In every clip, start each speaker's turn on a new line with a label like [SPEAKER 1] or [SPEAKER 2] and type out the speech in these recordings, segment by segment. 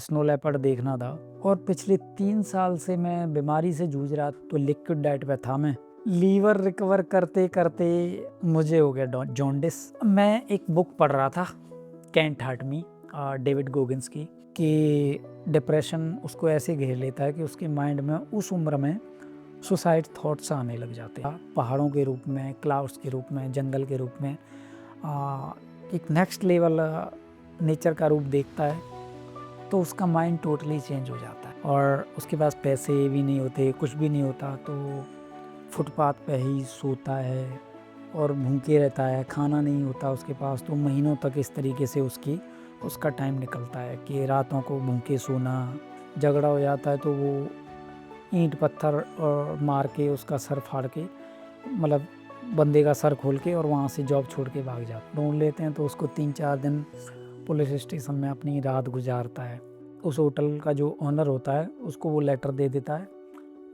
[SPEAKER 1] Snow leopard देखना था और पिछले 3 साल से मैं बीमारी से जूझ रहा तो लिक्विड डाइट पे था मैं। लीवर रिकवर करते करते मुझे हो गया जॉन्डिस। मैं एक बुक पढ़ रहा था can't hurt me David Goggins की कि डिप्रेशन उसको ऐसे घेर लेता है कि उसके माइंड में उस उम्र में सुसाइड थॉट्स आने लग जाते हैं, पहाड़ों के रूप में, क्लाउड्स के रूप में, जंगल के रूप में। एक नेक्स्ट लेवल नेचर का रूप देखता है तो उसका माइंड टोटली चेंज हो जाता है और उसके पास पैसे भी नहीं होते, कुछ भी नहीं होता, तो फुटपाथ पे ही सोता है और भूखे रहता है, खाना नहीं होता उसके पास, तो महीनों तक इस तरीके से उसका टाइम निकलता है कि रातों को भूखे सोना। झगड़ा हो जाता है तो वो ईंट पत्थर मार के उसका सर फाड़ के, मतलब बंदे का सर खोल के, और वहाँ से जॉब छोड़ के भाग जाता। ढूंढ लेते हैं तो उसको 3-4 दिन पुलिस स्टेशन में अपनी रात गुजारता है। उस होटल का जो ऑनर होता है उसको वो लेटर दे देता है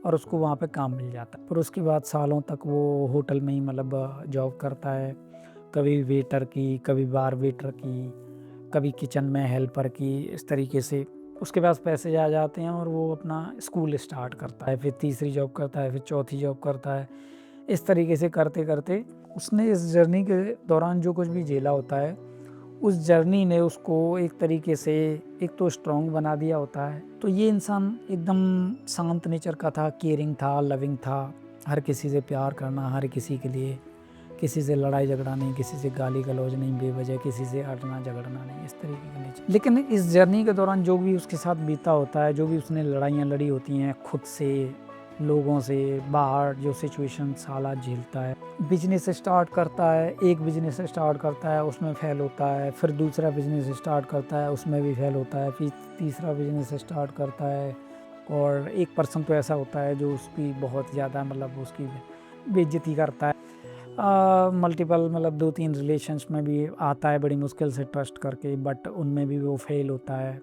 [SPEAKER 1] और उसको वहाँ पे काम मिल जाता है। पर उसके बाद सालों तक वो होटल में ही मतलब जॉब करता है, कभी वेटर की, कभी बार वेटर की, कभी किचन में हेल्पर की, इस तरीके से उसके पास पैसे आ जाते हैं और वो अपना स्कूल स्टार्ट करता है, फिर तीसरी जॉब करता है, फिर चौथी जॉब करता है। इस तरीके से करते करते उसने इस जर्नी के दौरान जो कुछ भी झेला होता है, उस जर्नी ने उसको एक तरीके से एक तो स्ट्रॉन्ग बना दिया होता है। तो ये इंसान एकदम शांत नेचर का था, केयरिंग था, लविंग था, हर किसी से प्यार करना, हर किसी के लिए, किसी से लड़ाई झगड़ा नहीं, किसी से गाली गलौज नहीं बेवजह, किसी से अड़ना झगड़ना नहीं, इस तरीके के नेचर। लेकिन इस जर्नी के दौरान जो भी उसके साथ बीता होता है, जो भी उसने लड़ाइयाँ लड़ी होती हैं खुद से, लोगों से, बाहर जो सिचुएशन हालात झेलता है, बिजनेस स्टार्ट करता है, एक बिजनेस स्टार्ट करता है उसमें फेल होता है, फिर दूसरा बिजनेस स्टार्ट करता है उसमें भी फेल होता है, फिर तीसरा बिजनेस स्टार्ट करता है और एक पर्सन तो ऐसा होता है जो उसकी बहुत ज़्यादा मतलब उसकी बेइज्जती करता है। मल्टीपल मतलब 2-3 रिलेशंस में भी आता है बड़ी मुश्किल से ट्रस्ट करके, बट उनमें भी वो फेल होता है।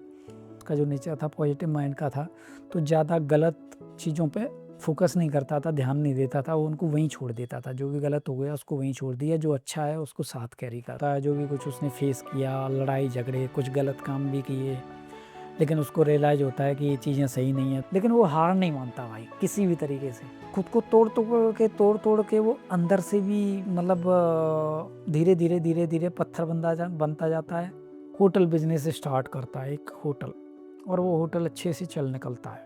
[SPEAKER 1] उसका जो नेचर था पॉजिटिव माइंड का था, तो ज़्यादा गलत चीज़ों पे फोकस नहीं करता था, ध्यान नहीं देता था, वो उनको वहीं छोड़ देता था। जो भी गलत हो गया उसको वहीं छोड़ दिया, जो अच्छा है उसको साथ कैरी करता है। जो भी कुछ उसने फेस किया, लड़ाई झगड़े, कुछ गलत काम भी किए, लेकिन उसको रियलाइज़ होता है कि ये चीज़ें सही नहीं है, लेकिन वो हार नहीं मानता भाई किसी भी तरीके से। खुद को तोड़ के वो अंदर से भी मतलब धीरे धीरे पत्थर बनता जाता है। होटल बिजनेस स्टार्ट करता है, एक होटल, और वो होटल अच्छे से चल निकलता है।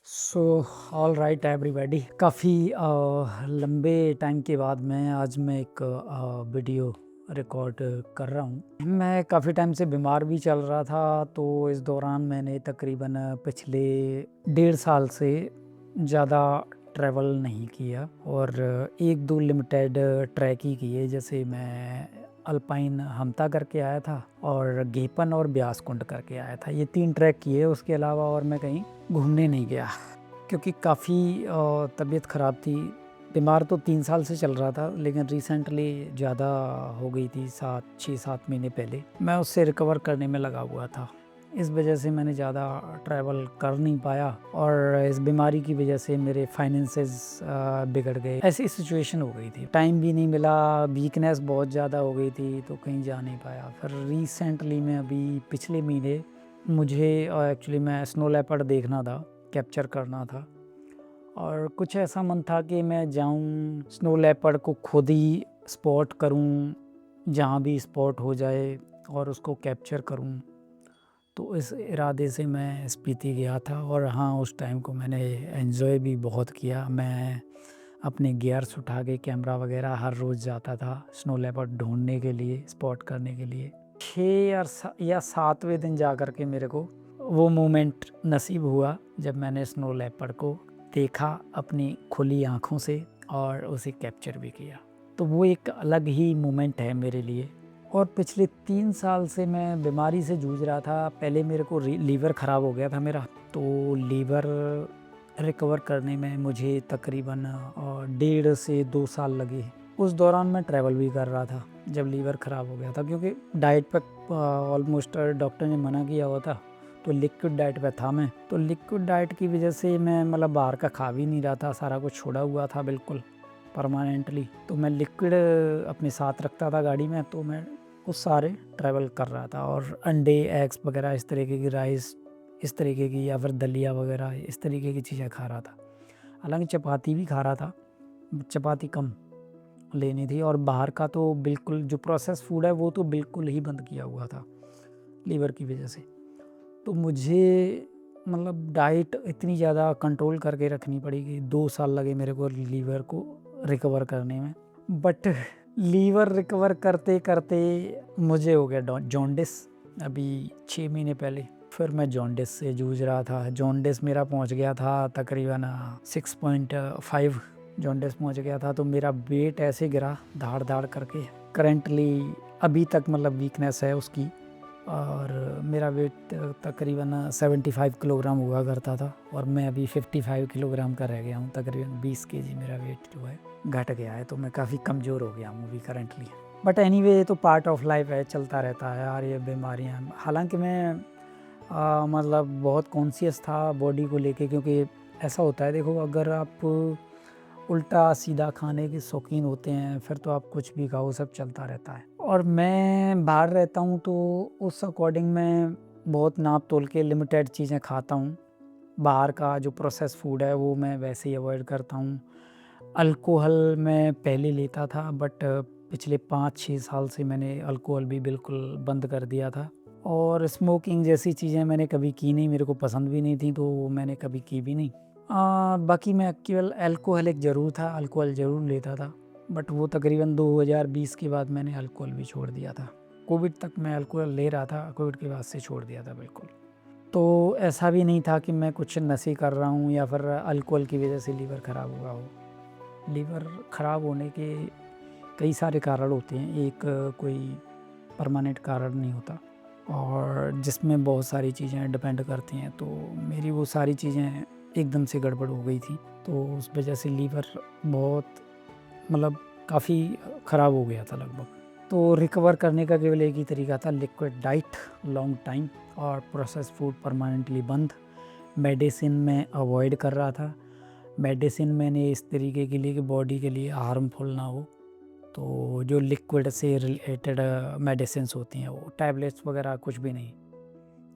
[SPEAKER 1] सो ऑल राइट एवरीबॉडी, काफ़ी लंबे टाइम के बाद आज मैं एक वीडियो रिकॉर्ड कर रहा हूँ। मैं काफ़ी टाइम से बीमार भी चल रहा था, तो इस दौरान मैंने तकरीबन पिछले 1.5 साल से ज़्यादा ट्रैवल नहीं किया और 1-2 लिमिटेड ट्रैक ही किए। जैसे मैं अल्पाइन हमता करके आया था और गेपन और ब्यास कुंड करके आया था, ये 3 ट्रैक किए। उसके अलावा और मैं कहीं घूमने नहीं गया क्योंकि काफ़ी तबीयत ख़राब थी। बीमार तो 3 साल से चल रहा था, लेकिन रिसेंटली ज़्यादा हो गई थी, 6-7 महीने पहले मैं उससे रिकवर करने में लगा हुआ था। इस वजह से मैंने ज़्यादा ट्रैवल कर नहीं पाया और इस बीमारी की वजह से मेरे फाइनेंसेस बिगड़ गए। ऐसी सिचुएशन हो गई थी, टाइम भी नहीं मिला, वीकनेस बहुत ज़्यादा हो गई थी, तो कहीं जा नहीं पाया। फिर रिसेंटली में अभी पिछले महीने मुझे एक्चुअली मैं स्नो लेपर्ड देखना था, कैप्चर करना था, और कुछ ऐसा मन था कि मैं जाऊं स्नो लेपर्ड को खुद ही स्पॉट करूं, जहां भी स्पॉट हो जाए, और उसको कैप्चर करूं। तो इस इरादे से मैं स्पीति गया था और हाँ, उस टाइम को मैंने एंजॉय भी बहुत किया। मैं अपने गियर्स उठा के कैमरा वगैरह हर रोज़ जाता था स्नो लेपर्ड ढूंढने के लिए, स्पॉट करने के लिए। 6 या 7वें दिन जा कर के मेरे को वो मोमेंट नसीब हुआ जब मैंने स्नो लेपर्ड को देखा अपनी खुली आँखों से और उसे कैप्चर भी किया। तो वो एक अलग ही मोमेंट है मेरे लिए। और पिछले 3 साल से मैं बीमारी से जूझ रहा था। पहले मेरे को लीवर ख़राब हो गया था मेरा, तो लीवर रिकवर करने में मुझे तकरीबन 1.5 से 2 साल लगे। उस दौरान मैं ट्रैवल भी कर रहा था जब लीवर ख़राब हो गया था, क्योंकि डाइट पर ऑलमोस्ट डॉक्टर ने मना किया हुआ था, तो लिक्विड डाइट पे था मैं। तो लिक्विड डाइट की वजह से मैं मतलब बाहर का खा भी नहीं रहा था, सारा कुछ छोड़ा हुआ था बिल्कुल परमानेंटली। तो मैं लिक्विड अपने साथ रखता था गाड़ी में, तो मैं वो सारे ट्रैवल कर रहा था और अंडे एग्स वगैरह इस तरीके की राइस इस तरीके की या फिर दलिया वगैरह इस तरीके की चीज़ें खा रहा था। हालांकि चपाती भी खा रहा था, चपाती कम लेनी थी। और बाहर का तो बिल्कुल जो प्रोसेस फूड है वो तो बिल्कुल ही बंद किया हुआ था लीवर की वजह से। तो मुझे मतलब डाइट इतनी ज़्यादा कंट्रोल करके रखनी पड़ी कि 2 साल लगे मेरे को लीवर को रिकवर करने में। बट लीवर रिकवर करते करते मुझे हो गया जॉन्डिस अभी 6 महीने पहले। फिर मैं जॉन्डिस से जूझ रहा था। जॉन्डिस मेरा पहुंच गया था तकरीबन 6.5 जॉन्डिस पहुंच गया था। तो मेरा वेट ऐसे गिरा धाड़ धाड़ करके। करेंटली अभी तक मतलब वीकनेस है उसकी। और मेरा वेट तकरीबन 75 किलोग्राम हुआ करता था और मैं अभी 55 किलोग्राम का रह गया हूँ। तकरीबन 20 केजी मेरा वेट जो है घट गया है। तो मैं काफ़ी कमज़ोर हो गया हूँ अभी करेंटली। बट एनीवे ये तो पार्ट ऑफ लाइफ है, चलता रहता है यार ये बीमारियाँ। हालांकि मैं मतलब बहुत कॉन्शियस था बॉडी को लेके, क्योंकि ऐसा होता है देखो, अगर आप उल्टा सीधा खाने के शौकीन होते हैं फिर तो आप कुछ भी खाओ सब चलता रहता है। और मैं बाहर रहता हूँ तो उस अकॉर्डिंग मैं बहुत नाप तोल के लिमिटेड चीज़ें खाता हूँ। बाहर का जो प्रोसेस फूड है वो मैं वैसे ही अवॉइड करता हूँ। अल्कोहल मैं पहले लेता था बट पिछले 5-6 साल से मैंने अल्कोहल भी बिल्कुल बंद कर दिया था। और स्मोकिंग जैसी चीज़ें मैंने कभी की नहीं, मेरे को पसंद भी नहीं थी तो मैंने कभी की भी नहीं। बाकी मैं केवल अल्कोहलिक ज़रूर था, अल्कोहल ज़रूर लेता था। बट वो तकरीबन 2020 के बाद मैंने अल्कोहल भी छोड़ दिया था। कोविड तक मैं अल्कोहल ले रहा था, कोविड के बाद से छोड़ दिया था बिल्कुल। तो ऐसा भी नहीं था कि मैं कुछ नशे कर रहा हूँ या फिर अल्कोहल की वजह से लीवर ख़राब हुआ हो। लीवर ख़राब होने के कई सारे कारण होते हैं, एक कोई परमानेंट कारण नहीं होता और जिसमें बहुत सारी चीज़ें डिपेंड करती हैं। तो मेरी वो सारी चीज़ें एकदम से गड़बड़ हो गई थी तो उस वजह से लीवर बहुत मतलब काफ़ी ख़राब हो गया था लगभग। तो रिकवर करने का केवल एक ही तरीका था, लिक्विड डाइट लॉन्ग टाइम और प्रोसेस फूड परमानेंटली बंद। मेडिसिन में अवॉइड कर रहा था। मेडिसिन मैंने इस तरीके के लिए कि बॉडी के लिए हार्मफुल ना हो, तो जो लिक्विड से रिलेटेड मेडिसिन्स होती हैं वो टैबलेट्स वगैरह कुछ भी नहीं,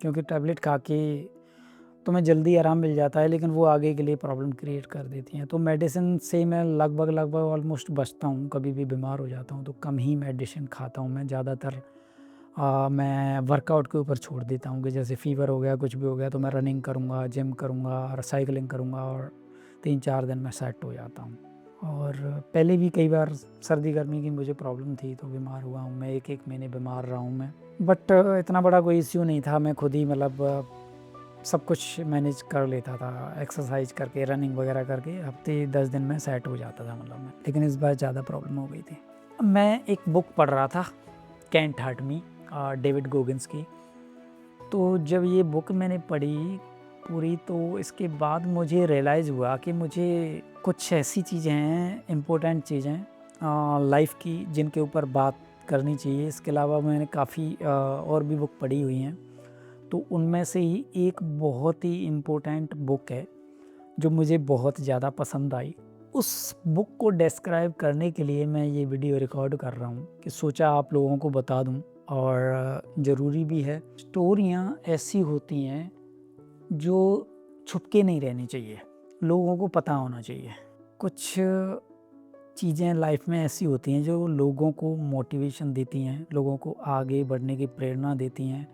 [SPEAKER 1] क्योंकि टैबलेट खा के तुम्हें जल्दी आराम मिल जाता है लेकिन वो आगे के लिए प्रॉब्लम क्रिएट कर देती हैं। तो मेडिसिन से मैं लगभग ऑलमोस्ट बचता हूँ। कभी भी बीमार हो जाता हूँ तो कम ही मेडिसिन खाता हूँ मैं। ज़्यादातर मैं वर्कआउट के ऊपर छोड़ देता हूँ कि जैसे फ़ीवर हो गया कुछ भी हो गया तो मैं रनिंग करूँगा, जिम करूँगा और साइकिलिंग करूँगा और 3-4 दिन में सेट हो जाता हूँ। और पहले भी कई बार सर्दी गर्मी की मुझे प्रॉब्लम थी तो बीमार हुआ हूँ मैं, 1-1 महीने बीमार रहा हूँ मैं। बट इतना बड़ा कोई इश्यू नहीं था, मैं खुद ही मतलब सब कुछ मैनेज कर लेता था। एक्सरसाइज करके रनिंग वगैरह करके हफ्ते 10 दिन में सेट हो जाता था मतलब मैं। लेकिन इस बार ज़्यादा प्रॉब्लम हो गई थी। मैं एक बुक पढ़ रहा था can't hurt me, David Goggins की। तो जब ये बुक मैंने पढ़ी पूरी तो इसके बाद मुझे रियलाइज़ हुआ कि मुझे कुछ ऐसी चीज़ें हैं, इम्पोर्टेंट चीज़ें लाइफ की जिनके ऊपर बात करनी चाहिए। इसके अलावा मैंने काफ़ी और भी बुक पढ़ी हुई हैं, तो उनमें से ही एक बहुत ही इम्पोर्टेंट बुक है जो मुझे बहुत ज़्यादा पसंद आई। उस बुक को डिस्क्राइब करने के लिए मैं ये वीडियो रिकॉर्ड कर रहा हूँ कि सोचा आप लोगों को बता दूँ और ज़रूरी भी है। स्टोरियाँ ऐसी होती हैं जो छुप के नहीं रहनी चाहिए, लोगों को पता होना चाहिए। कुछ चीज़ें लाइफ में ऐसी होती हैं जो लोगों को मोटिवेशन देती हैं, लोगों को आगे बढ़ने की प्रेरणा देती हैं,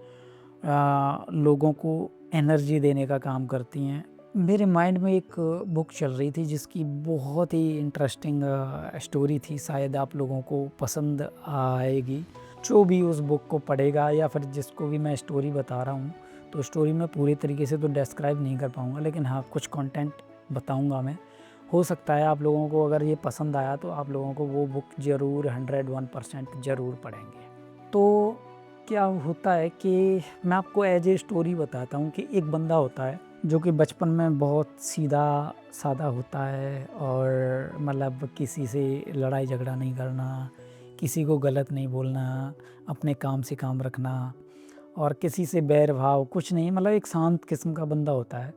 [SPEAKER 1] लोगों को एनर्जी देने का काम करती हैं। मेरे माइंड में एक बुक चल रही थी जिसकी बहुत ही इंटरेस्टिंग स्टोरी थी, शायद आप लोगों को पसंद आएगी। जो भी उस बुक को पढ़ेगा या फिर जिसको भी मैं स्टोरी बता रहा हूँ, तो स्टोरी में पूरी तरीके से तो डिस्क्राइब नहीं कर पाऊँगा, लेकिन हाँ कुछ कंटेंट बताऊँगा मैं। हो सकता है आप लोगों को अगर ये पसंद आया तो आप लोगों को वो बुक ज़रूर 101% ज़रूर पढ़ेंगे। तो क्या होता है कि मैं आपको एज ए स्टोरी बताता हूँ कि एक बंदा होता है जो कि बचपन में बहुत सीधा साधा होता है और मतलब किसी से लड़ाई झगड़ा नहीं करना, किसी को गलत नहीं बोलना, अपने काम से काम रखना और किसी से बैर भाव कुछ नहीं, मतलब एक शांत किस्म का बंदा होता है।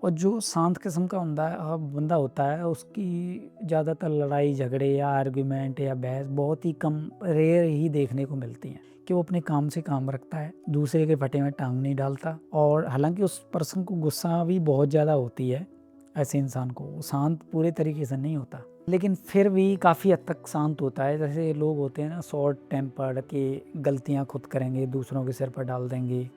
[SPEAKER 1] और जो शांत किस्म का बंदा होता है उसकी ज़्यादातर लड़ाई झगड़े या आर्गुमेंट या बहस बहुत ही कम रेयर ही देखने को मिलती हैं, कि वो अपने काम से काम रखता है, दूसरे के फटे में टांग नहीं डालता। और हालांकि उस पर्सन को गुस्सा भी बहुत ज़्यादा होती है, ऐसे इंसान को वो शांत पूरे तरीके से नहीं होता, लेकिन फिर भी काफ़ी हद तक शांत होता है। जैसे लोग होते हैं ना शॉर्ट टेम्पर्ड, कि गलतियाँ खुद करेंगे, दूसरों के सिर पर डाल देंगे,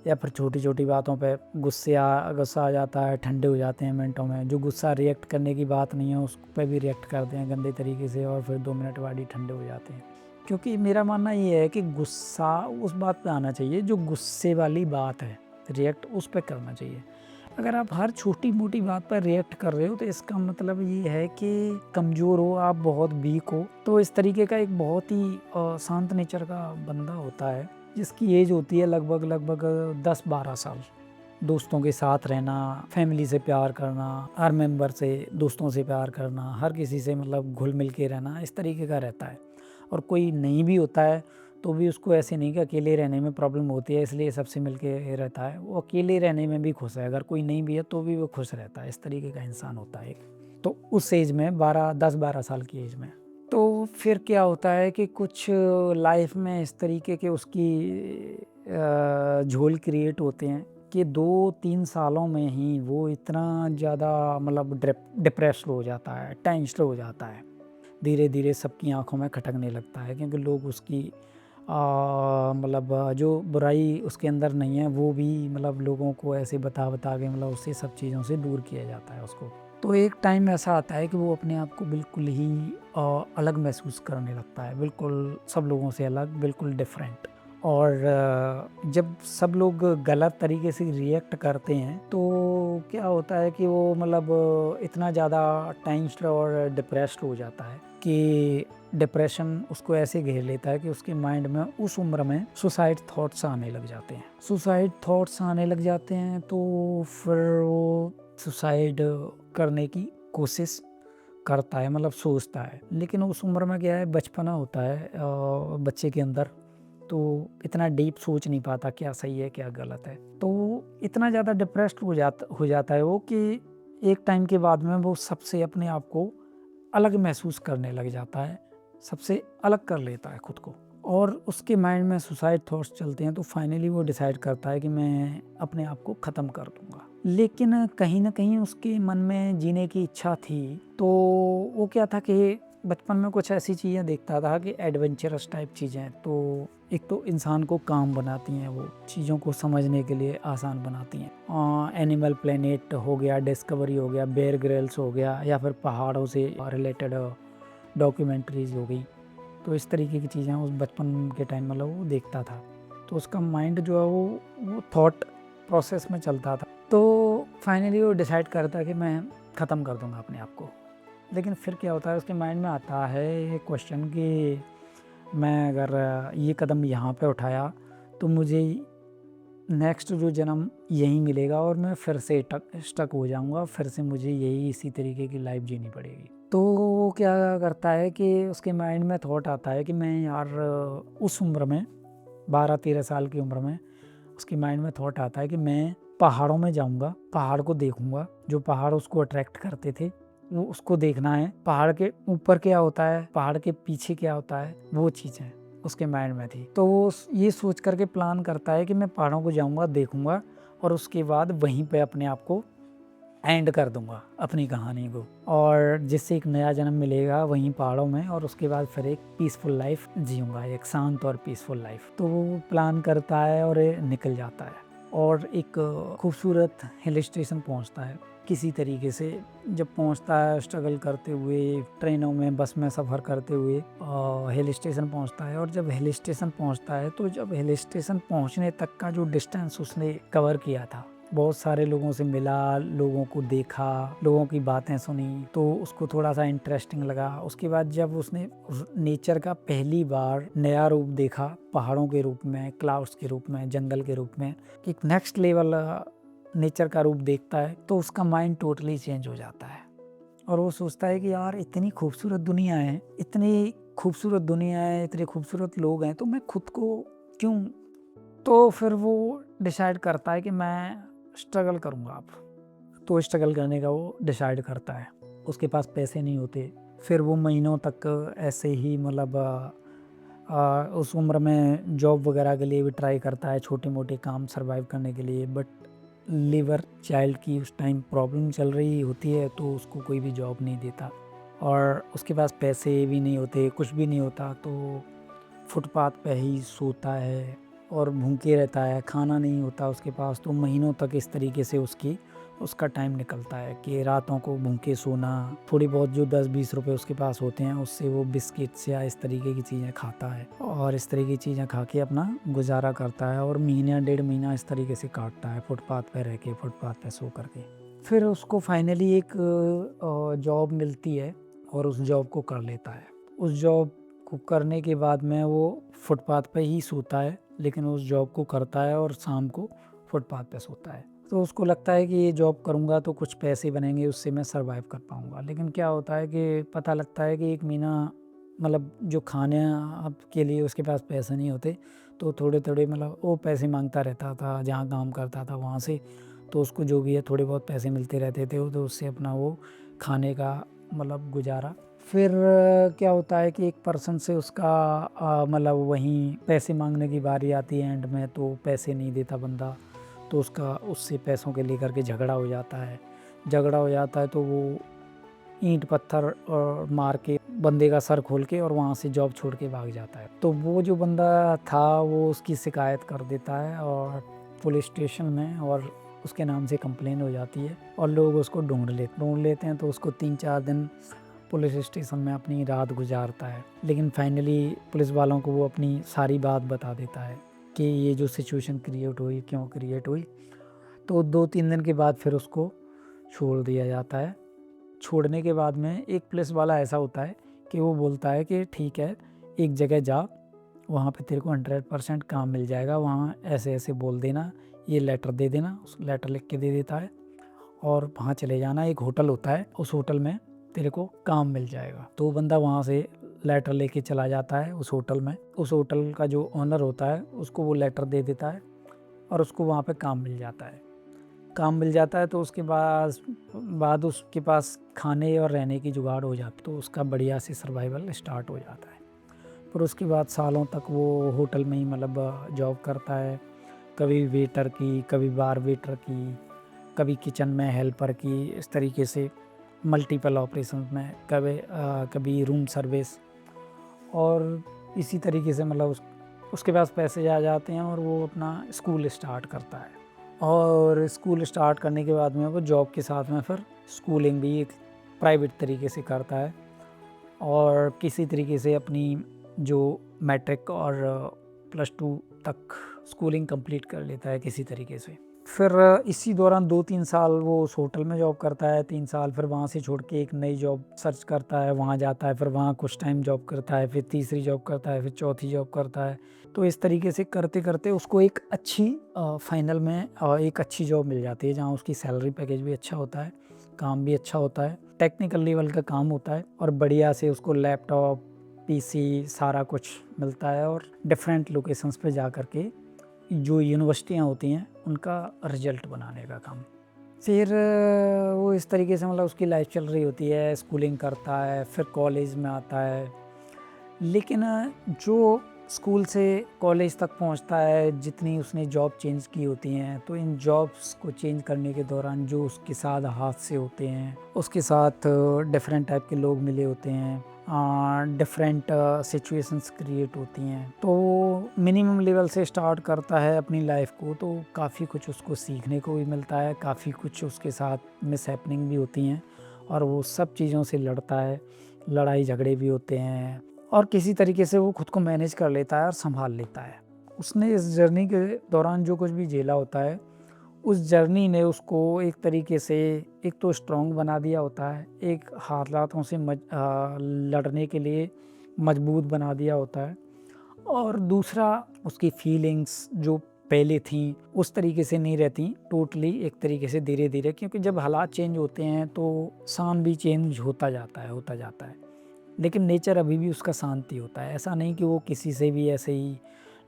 [SPEAKER 1] या फिर छोटी छोटी बातों पे गुस्सा आ जाता है, ठंडे हो जाते हैं मिनटों में। जो गुस्सा रिएक्ट करने की बात नहीं है उस पर भी रिएक्ट करते हैं गंदे तरीके से, और फिर 2 मिनट बाद ही ठंडे हो जाते हैं। क्योंकि मेरा मानना ये है कि गुस्सा उस बात पे आना चाहिए जो गुस्से वाली बात है, रिएक्ट उस पर करना चाहिए। अगर आप हर छोटी मोटी बात पर रिएक्ट कर रहे हो तो इसका मतलब ये है कि कमज़ोर हो आप, बहुत वीक हो। तो इस तरीके का एक बहुत ही शांत नेचर का बंदा होता है जिसकी एज होती है लगभग 10-12 साल। दोस्तों के साथ रहना, फैमिली से प्यार करना, हर मेंबर से, दोस्तों से प्यार करना, हर किसी से मतलब घुल मिल के रहना, इस तरीके का रहता है। और कोई नहीं भी होता है तो भी उसको ऐसे नहीं कि अकेले रहने में प्रॉब्लम होती है इसलिए सबसे मिल के रहता है। वो अकेले रहने में भी खुश है, अगर कोई नहीं भी है तो भी वो खुश रहता है। इस तरीके का इंसान होता है। तो उस एज में 10-12 साल की एज में तो फिर क्या होता है कि कुछ लाइफ में इस तरीके के उसकी झोल क्रिएट होते हैं कि 2-3 सालों में ही वो इतना ज़्यादा मतलब डिप्रेस्ड हो जाता है, टेंस्ड हो जाता है। धीरे धीरे सबकी आंखों में खटकने लगता है क्योंकि लोग उसकी मतलब जो बुराई उसके अंदर नहीं है वो भी मतलब लोगों को ऐसे बता के मतलब उससे सब चीज़ों से दूर किया जाता है उसको। तो एक टाइम ऐसा आता है कि वो अपने आप को बिल्कुल ही अलग महसूस करने लगता है, बिल्कुल सब लोगों से अलग, बिल्कुल डिफरेंट। और जब सब लोग गलत तरीके से रिएक्ट करते हैं तो क्या होता है कि वो मतलब इतना ज़्यादा टेंस्ड और डिप्रेस्ड हो जाता है कि डिप्रेशन उसको ऐसे घेर लेता है कि उसके माइंड में उस उम्र में सुसाइड थॉट्स आने लग जाते हैं। सुसाइड थॉट्स आने लग जाते हैं तो फिर वो सुसाइड करने की कोशिश करता है, मतलब सोचता है। लेकिन उस उम्र में क्या है, बचपना होता है बच्चे के अंदर, तो इतना डीप सोच नहीं पाता क्या सही है क्या गलत है। तो इतना ज़्यादा डिप्रेस्ड हो जाता है वो कि एक टाइम के बाद में वो सबसे अपने आप को अलग महसूस करने लग जाता है, सबसे अलग कर लेता है खुद को, और उसके माइंड में सुसाइड थॉट्स चलते हैं। तो फाइनली वो डिसाइड करता है कि मैं अपने आप को ख़त्म कर दूंगा। लेकिन कहीं ना कहीं उसके मन में जीने की इच्छा थी। तो वो क्या था कि बचपन में कुछ ऐसी चीज़ें देखता था कि एडवेंचरस टाइप चीज़ें, तो एक तो इंसान को काम बनाती हैं, वो चीज़ों को समझने के लिए आसान बनाती हैं। एनिमल प्लेनेट हो गया, डिस्कवरी हो गया, बेयर ग्रिल्स हो गया, या फिर पहाड़ों से रिलेटेड डॉक्यूमेंट्रीज हो गई। तो इस तरीके की चीज़ें उस बचपन के टाइम मतलब वो देखता था। तो उसका माइंड जो है वो थॉट प्रोसेस में चलता था। तो फाइनली वो डिसाइड करता है कि मैं ख़त्म कर दूंगा अपने आप को। लेकिन फिर क्या होता है, उसके माइंड में आता है ये क्वेश्चन कि मैं अगर ये कदम यहाँ पे उठाया तो मुझे नेक्स्ट जो जन्म यही मिलेगा और मैं फिर से स्टक हो जाऊंगा, फिर से मुझे यही इसी तरीके की लाइफ जीनी पड़ेगी। तो वो क्या करता है कि उसके माइंड में थॉट आता है कि मैं यार उस उम्र में 12-13 साल की उम्र में उसके माइंड में थॉट आता है कि मैं पहाड़ों में जाऊंगा, पहाड़ को देखूंगा, जो पहाड़ उसको अट्रैक्ट करते थे वो उसको देखना है। पहाड़ के ऊपर क्या होता है, पहाड़ के पीछे क्या होता है, वो चीज़ें उसके माइंड में थी। तो वो ये सोच करके प्लान करता है कि मैं पहाड़ों को जाऊंगा, देखूंगा, और उसके बाद वहीं पे अपने आप को एंड कर दूंगा अपनी कहानी को, और जिससे एक नया जन्म मिलेगा वहीं पहाड़ों में, और उसके बाद फिर एक पीसफुल लाइफ जीऊंगा, एक शांत और पीसफुल लाइफ। तो वो प्लान करता है और निकल जाता है और एक खूबसूरत हिल स्टेशन पहुंचता है किसी तरीके से। जब पहुंचता है स्ट्रगल करते हुए, ट्रेनों में, बस में सफ़र करते हुए हिल स्टेशन पहुंचता है। और जब हिल स्टेशन पहुंचता है तो जब हिल स्टेशन पहुंचने तक का जो डिस्टेंस उसने कवर किया था, बहुत सारे लोगों से मिला, लोगों को देखा, लोगों की बातें सुनी, तो उसको थोड़ा सा इंटरेस्टिंग लगा। उसके बाद जब उसने नेचर का पहली बार नया रूप देखा, पहाड़ों के रूप में, क्लाउड्स के रूप में, जंगल के रूप में, एक नेक्स्ट लेवल नेचर का रूप देखता है, तो उसका माइंड टोटली चेंज हो जाता है। और वो सोचता है कि यार इतनी खूबसूरत दुनिया है, इतनी खूबसूरत दुनिया है, इतने खूबसूरत लोग हैं, तो मैं खुद को क्यों। तो फिर वो डिसाइड करता है कि मैं स्ट्रगल करूँगा अब। तो स्ट्रगल करने का वो डिसाइड करता है। उसके पास पैसे नहीं होते, फिर वो महीनों तक ऐसे ही मतलब उस उम्र में जॉब वगैरह के लिए भी ट्राई करता है, छोटे मोटे काम सर्वाइव करने के लिए, बट लीवर चाइल्ड की उस टाइम प्रॉब्लम चल रही होती है तो उसको कोई भी जॉब नहीं देता और उसके पास पैसे भी नहीं होते, कुछ भी नहीं होता, तो फुटपाथ पे ही सोता है और भूखे रहता है, खाना नहीं होता उसके पास, तो महीनों तक इस तरीके से उसका टाइम निकलता है कि रातों को भूखे सोना, थोड़ी बहुत जो 10-20 रुपए उसके पास होते हैं उससे वो बिस्किट्स या इस तरीके की चीज़ें खाता है और इस तरह की चीज़ें खा के अपना गुजारा करता है और महीना 1.5 महीना इस तरीके से काटता है फुटपाथ पे रह के, फुटपाथ पे सो करके। फिर उसको फाइनली एक जॉब मिलती है और उस जॉब को कर लेता है। उस जॉब को करने के बाद में वो फुटपाथ पे ही सोता है, लेकिन उस जॉब को करता है और शाम को फुटपाथ पे सोता है। तो उसको लगता है कि ये जॉब करूँगा तो कुछ पैसे बनेंगे, उससे मैं सर्वाइव कर पाऊँगा। लेकिन क्या होता है कि पता लगता है कि 1 महीना मतलब जो खाने अब के लिए उसके पास पैसे नहीं होते, तो थोड़े-थोड़े मतलब वो पैसे माँगता रहता था, जहाँ काम करता था वहाँ से। तो उसको जो भी है थोड़े बहुत पैसे मिलते रहते थे, तो उससे अपना वो खाने का मतलब गुज़ारा। फिर क्या होता है कि एक पर्सन से उसका मतलब वहीं पैसे माँगने की बारी आती है एंड में, तो पैसे नहीं देता बंदा, तो उससे पैसों के लेकर के झगड़ा हो जाता है। झगड़ा हो जाता है तो वो ईंट पत्थर मार के बंदे का सर खोल के और वहाँ से जॉब छोड़ के भाग जाता है। तो वो जो बंदा था वो उसकी शिकायत कर देता है और पुलिस स्टेशन में, और उसके नाम से कंप्लेन हो जाती है और लोग उसको ढूंढ लेते हैं। तो उसको 3-4 दिन पुलिस स्टेशन में अपनी रात गुजारता है, लेकिन फाइनली पुलिस वालों को वो अपनी सारी बात बता देता है कि ये जो सिचुएशन क्रिएट हुई, क्यों क्रिएट हुई। तो 2-3 दिन के बाद फिर उसको छोड़ दिया जाता है। छोड़ने के बाद में एक पुलिस वाला ऐसा होता है कि वो बोलता है कि ठीक है, एक जगह जा, वहाँ पे तेरे को 100% काम मिल जाएगा, वहाँ ऐसे-ऐसे बोल देना, ये लेटर दे देना। उस लेटर लिख के दे देता है और वहाँ चले जाना, एक होटल होता है, उस होटल में तेरे को काम मिल जाएगा। तो वो बंदा वहाँ से लेटर लेके चला जाता है उस होटल में। उस होटल का जो ओनर होता है उसको वो लेटर दे देता है और उसको वहाँ पे काम मिल जाता है। काम मिल जाता है तो उसके बाद उसके पास खाने और रहने की जुगाड़ हो जाती है, तो उसका बढ़िया से सर्वाइवल स्टार्ट हो जाता है। फिर उसके बाद सालों तक वो होटल में ही मतलब जॉब करता है, कभी वेटर की, कभी बार वेटर की, कभी किचन में हेल्पर की, इस तरीके से मल्टीपल ऑपरेशंस में, कभी रूम सर्विस, और इसी तरीके से मतलब उसके पास पैसे आ जाते हैं और वो अपना स्कूल स्टार्ट करता है। और स्कूल स्टार्ट करने के बाद में वो जॉब के साथ में फिर स्कूलिंग भी एक प्राइवेट तरीके से करता है और किसी तरीके से अपनी जो मैट्रिक और +2 तक स्कूलिंग कंप्लीट कर लेता है किसी तरीके से। फिर इसी दौरान 2-3 साल वो उस होटल में जॉब करता है, 3 साल फिर वहाँ से छोड़ के एक नई जॉब सर्च करता है, वहाँ जाता है, फिर वहाँ कुछ टाइम जॉब करता है, फिर तीसरी जॉब करता है, फिर चौथी जॉब करता है। तो इस तरीके से करते-करते उसको एक अच्छी फाइनल में एक अच्छी जॉब मिल जाती है, जहाँ उसकी सैलरी पैकेज भी अच्छा होता है, काम भी अच्छा होता है, टेक्निकल लेवल का काम होता है और बढ़िया से उसको लैपटॉप, पीसी सारा कुछ मिलता है और डिफरेंट लोकेशंस पे जा कर के जो यूनिवर्सिटियाँ होती हैं उनका रिजल्ट बनाने का काम। फिर वो इस तरीके से मतलब उसकी लाइफ चल रही होती है, स्कूलिंग करता है, फिर कॉलेज में आता है। लेकिन जो स्कूल से कॉलेज तक पहुंचता है, जितनी उसने जॉब चेंज की होती हैं, तो इन जॉब्स को चेंज करने के दौरान जो उसके साथ हादसे होते हैं, उसके साथ डिफरेंट टाइप के लोग मिले होते हैं, डिफरेंट सिचुएशंस क्रिएट होती हैं। तो मिनिमम लेवल से स्टार्ट करता है अपनी लाइफ को, तो काफ़ी कुछ उसको सीखने को भी मिलता है, काफ़ी कुछ उसके साथ मिसहैपनिंग भी होती हैं और वो सब चीज़ों से लड़ता है, लड़ाई झगड़े भी होते हैं और किसी तरीके से वो खुद को मैनेज कर लेता है और संभाल लेता है। उसने इस जर्नी के दौरान जो कुछ भी झेला होता है, उस जर्नी ने उसको एक तरीके से एक तो स्ट्रॉन्ग बना दिया होता है, एक हालातों से लड़ने के लिए मजबूत बना दिया होता है और दूसरा उसकी फीलिंग्स जो पहले थीं उस तरीके से नहीं रहती टोटली, एक तरीके से धीरे-धीरे, क्योंकि जब हालात चेंज होते हैं तो इंसान भी चेंज होता जाता है। लेकिन नेचर अभी भी उसका शांति होता है। ऐसा नहीं कि वो किसी से भी ऐसे ही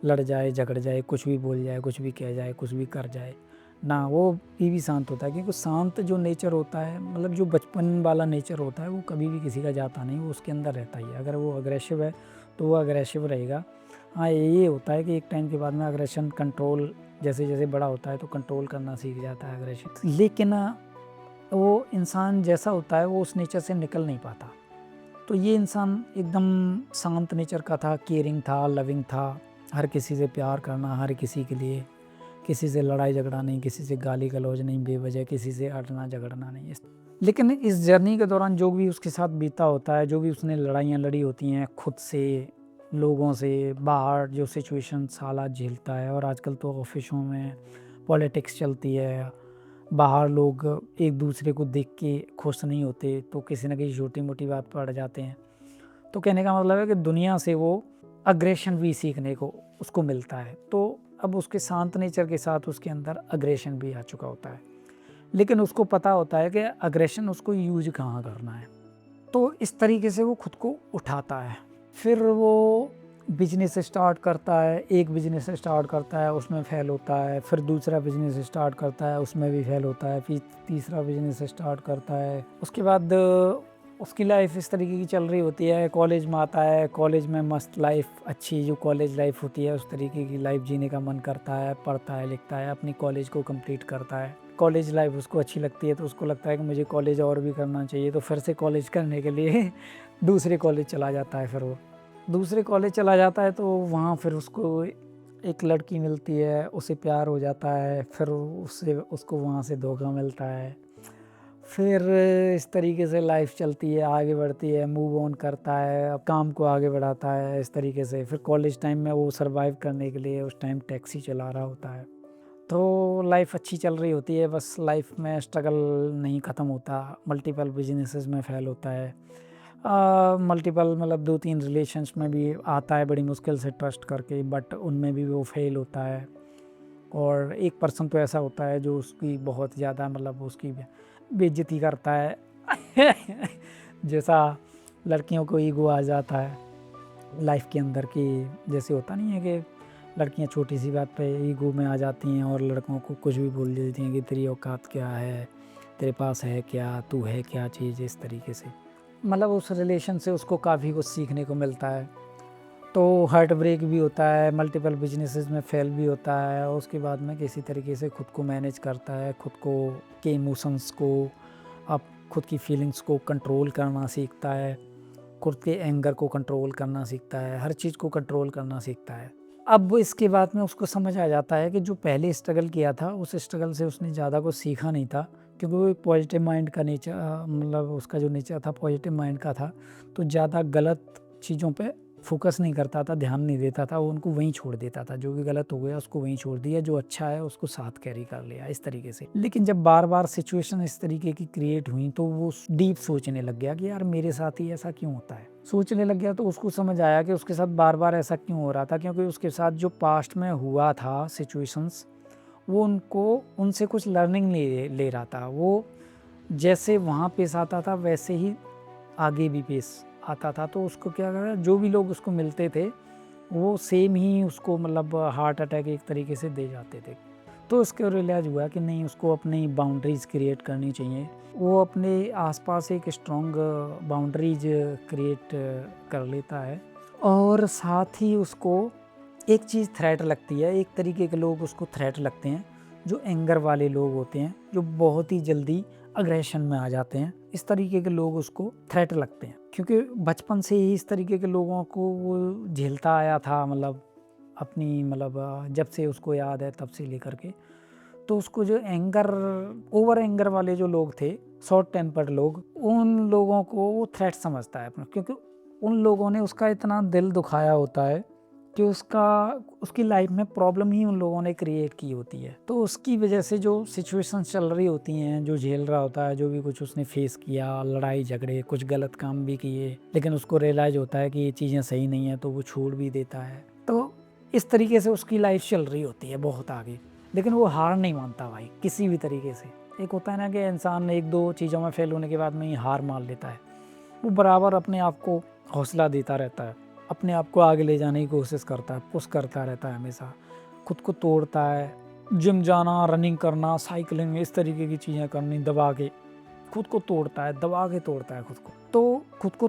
[SPEAKER 1] लड़ जाए, झगड़ जाए, कुछ भी बोल जाए, कुछ भी कह जाए, कुछ भी कर जाए। ना, वो अभी भी शांत होता है, क्योंकि शांत जो नेचर होता है, मतलब जो बचपन वाला नेचर होता है, वो कभी भी किसी का जाता नहीं, वो उसके अंदर रहता ही है। अगर वो अग्रेसिव है तो वो अग्रेसिव रहेगा। हाँ, ये होता है कि एक टाइम के बाद में अग्रेशन कंट्रोल जैसे जैसे बड़ा होता है तो कंट्रोल करना सीख जाता है अग्रेशन, लेकिन वो इंसान जैसा होता है वो उस नेचर से निकल नहीं पाता। तो ये इंसान एकदम शांत नेचर का था, केयरिंग था, लविंग था, हर किसी से प्यार करना, हर किसी के लिए, किसी से लड़ाई झगड़ा नहीं, किसी से गाली गलौज नहीं बेवजह, किसी से अड़ना झगड़ना नहीं। लेकिन इस जर्नी के दौरान जो भी उसके साथ बीता होता है, जो भी उसने लड़ाइयाँ लड़ी होती हैं खुद से, लोगों से, बाहर जो सिचुएशन हालात झेलता है, और आजकल तो ऑफिसों में पॉलिटिक्स चलती है, बाहर लोग एक दूसरे को देख के खुश नहीं होते तो किसी न किसी छोटी मोटी बात पर अड़ जाते हैं। तो कहने का मतलब है कि दुनिया से वो अग्रेशन भी सीखने को उसको मिलता है। तो अब उसके शांत नेचर के साथ उसके अंदर अग्रेशन भी आ चुका होता है, लेकिन उसको पता होता है कि अग्रेशन उसको यूज कहाँ करना है। तो इस तरीके से वो खुद को उठाता है। फिर वो बिजनेस स्टार्ट करता है, एक बिजनेस स्टार्ट करता है, उसमें फेल होता है, फिर दूसरा बिजनेस स्टार्ट करता है, उसमें भी फेल होता है, फिर तीसरा बिजनेस स्टार्ट करता है। उसके बाद उसकी लाइफ इस तरीके की चल रही होती है, कॉलेज में आता है, कॉलेज में मस्त लाइफ, अच्छी जो कॉलेज लाइफ होती है उस तरीके की लाइफ जीने का मन करता है, पढ़ता है, लिखता है, अपनी कॉलेज को कंप्लीट करता है। कॉलेज लाइफ उसको अच्छी लगती है तो उसको लगता है कि मुझे कॉलेज और भी करना चाहिए, तो फिर से कॉलेज करने के लिए दूसरे कॉलेज चला जाता है। फिर वो दूसरे कॉलेज चला जाता है तो वहाँ फिर उसको एक लड़की मिलती है, उसे प्यार हो जाता है, फिर उसको वहाँ से धोखा मिलता है। फिर इस तरीके से लाइफ चलती है, आगे बढ़ती है, मूव ऑन करता है, अब काम को आगे बढ़ाता है इस तरीके से। फिर कॉलेज टाइम में वो सर्वाइव करने के लिए उस टाइम टैक्सी चला रहा होता है। तो लाइफ अच्छी चल रही होती है, बस लाइफ में स्ट्रगल नहीं ख़त्म होता, मल्टीपल बिजनेसेस में फेल होता है, मल्टीपल मतलब 2-3 रिलेशंस में भी आता है बड़ी मुश्किल से ट्रस्ट करके, बट उनमें भी वो फेल होता है। और एक पर्सन तो ऐसा होता है जो उसकी बहुत ज़्यादा मतलब उसकी बेइज्जती करता है जैसा लड़कियों को ईगो आ जाता है लाइफ के अंदर की, जैसे होता नहीं है कि लड़कियां छोटी सी बात पे ईगो में आ जाती हैं और लड़कों को कुछ भी बोल देती हैं कि तेरी औकात क्या है, तेरे पास है क्या, तू है क्या चीज़, इस तरीके से। मतलब उस रिलेशन से उसको काफ़ी कुछ सीखने को मिलता है। तो हार्ट ब्रेक भी होता है, मल्टीपल बिजनेसेस में फेल भी होता है, और उसके बाद में किसी तरीके से खुद को मैनेज करता है, खुद को के इमोशंस को, अब खुद की फीलिंग्स को कंट्रोल करना सीखता है, खुद के एंगर को कंट्रोल करना सीखता है, हर चीज़ को कंट्रोल करना सीखता है। अब इसके बाद में उसको समझ आ जाता है कि जो पहले स्ट्रगल किया था उस स्ट्रगल से उसने ज़्यादा कुछ सीखा नहीं था, क्योंकि वो एक पॉजिटिव माइंड का नेचर, मतलब उसका जो नेचर था पॉजिटिव माइंड का था, तो ज़्यादा गलत चीज़ों पे फोकस नहीं करता था, ध्यान नहीं देता था, वो उनको वहीं छोड़ देता था, जो भी गलत हो गया उसको वहीं छोड़ दिया, जो अच्छा है उसको साथ कैरी कर लिया, इस तरीके से। लेकिन जब बार बार सिचुएशन इस तरीके की क्रिएट हुई तो वो डीप सोचने लग गया कि यार मेरे साथ ही ऐसा क्यों होता है। सोचने लग गया तो उसको समझ आया कि उसके साथ बार बार ऐसा क्यों हो रहा था, क्योंकि उसके साथ जो पास्ट में हुआ था सिचुएशंस, वो उनसे कुछ लर्निंग ले रहा था। वो जैसे वहाँ पेश आता था वैसे ही आगे भी पेश आता था। तो उसको क्या करा, जो भी लोग उसको मिलते थे वो सेम ही उसको मतलब हार्ट अटैक एक तरीके से दे जाते थे। तो उसके रियलाइज हुआ कि नहीं, उसको अपनी बाउंड्रीज़ क्रिएट करनी चाहिए। वो अपने आसपास एक स्ट्रॉन्ग बाउंड्रीज क्रिएट कर लेता है, और साथ ही उसको एक चीज़ थ्रेट लगती है, एक तरीके के लोग उसको थ्रेट लगते हैं, जो एंगर वाले लोग होते हैं, जो बहुत ही जल्दी अग्रेशन में आ जाते हैं, इस तरीके के लोग उसको थ्रेट लगते हैं। क्योंकि बचपन से ही इस तरीके के लोगों को वो झेलता आया था, मतलब अपनी मतलब जब से उसको याद है तब से लेकर के। तो उसको जो एंगर, ओवर एंगर वाले जो लोग थे, शॉर्ट टेम्पर्ड लोग, उन लोगों को वो थ्रेट समझता है अपना, क्योंकि उन लोगों ने उसका इतना दिल दुखाया होता है कि उसकी लाइफ में प्रॉब्लम ही उन लोगों ने क्रिएट की होती है। तो उसकी वजह से जो सिचुएशंस चल रही होती हैं, जो झेल रहा होता है, जो भी कुछ उसने फेस किया, लड़ाई झगड़े, कुछ गलत काम भी किए, लेकिन उसको रियलाइज़ होता है कि ये चीज़ें सही नहीं है तो वो छोड़ भी देता है। तो इस तरीके से उसकी लाइफ चल रही होती है बहुत आगे, लेकिन वो हार नहीं मानता भाई किसी भी तरीके से। एक होता है ना कि इंसान 1-2 चीज़ों में फेल होने के बाद में ही हार मान लेता है, वो बराबर अपने आप को हौसला देता रहता है, अपने आप को आगे ले जाने की कोशिश करता है, पुश करता रहता है हमेशा, खुद को तोड़ता है, जिम जाना, रनिंग करना, साइकिलिंग, इस तरीके की चीज़ें करनी दबा के, खुद को तोड़ता है, दबा के तोड़ता है खुद को। तो खुद को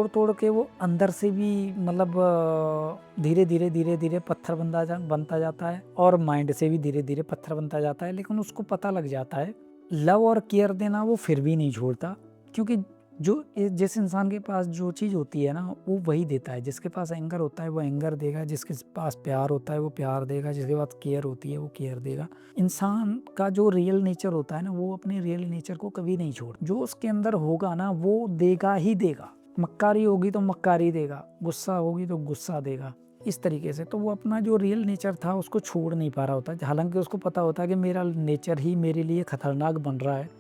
[SPEAKER 1] तोड़ के वो अंदर से भी मतलब धीरे-धीरे पत्थर बनता जाता है और माइंड से भी धीरे-धीरे पत्थर बनता जाता है। लेकिन उसको पता लग जाता है, लव और केयर देना वो फिर भी नहीं छोड़ता, क्योंकि जिस इंसान के पास जो चीज़ होती है ना, वो वही देता है। जिसके पास एंगर होता है वो एंगर देगा, जिसके पास प्यार होता है वो प्यार देगा, जिसके पास केयर होती है वो केयर देगा। इंसान का जो रियल नेचर होता है ना, वो अपने रियल नेचर को कभी नहीं छोड़। जो उसके अंदर होगा ना वो देगा ही देगा। मक्कारी होगी तो मक्कारी देगा, गुस्सा होगी तो गुस्सा देगा, इस तरीके से। तो वो अपना जो रियल नेचर था उसको छोड़ नहीं पा रहा होता, हालांकि उसको पता होता है कि मेरा नेचर ही मेरे लिए खतरनाक बन रहा है,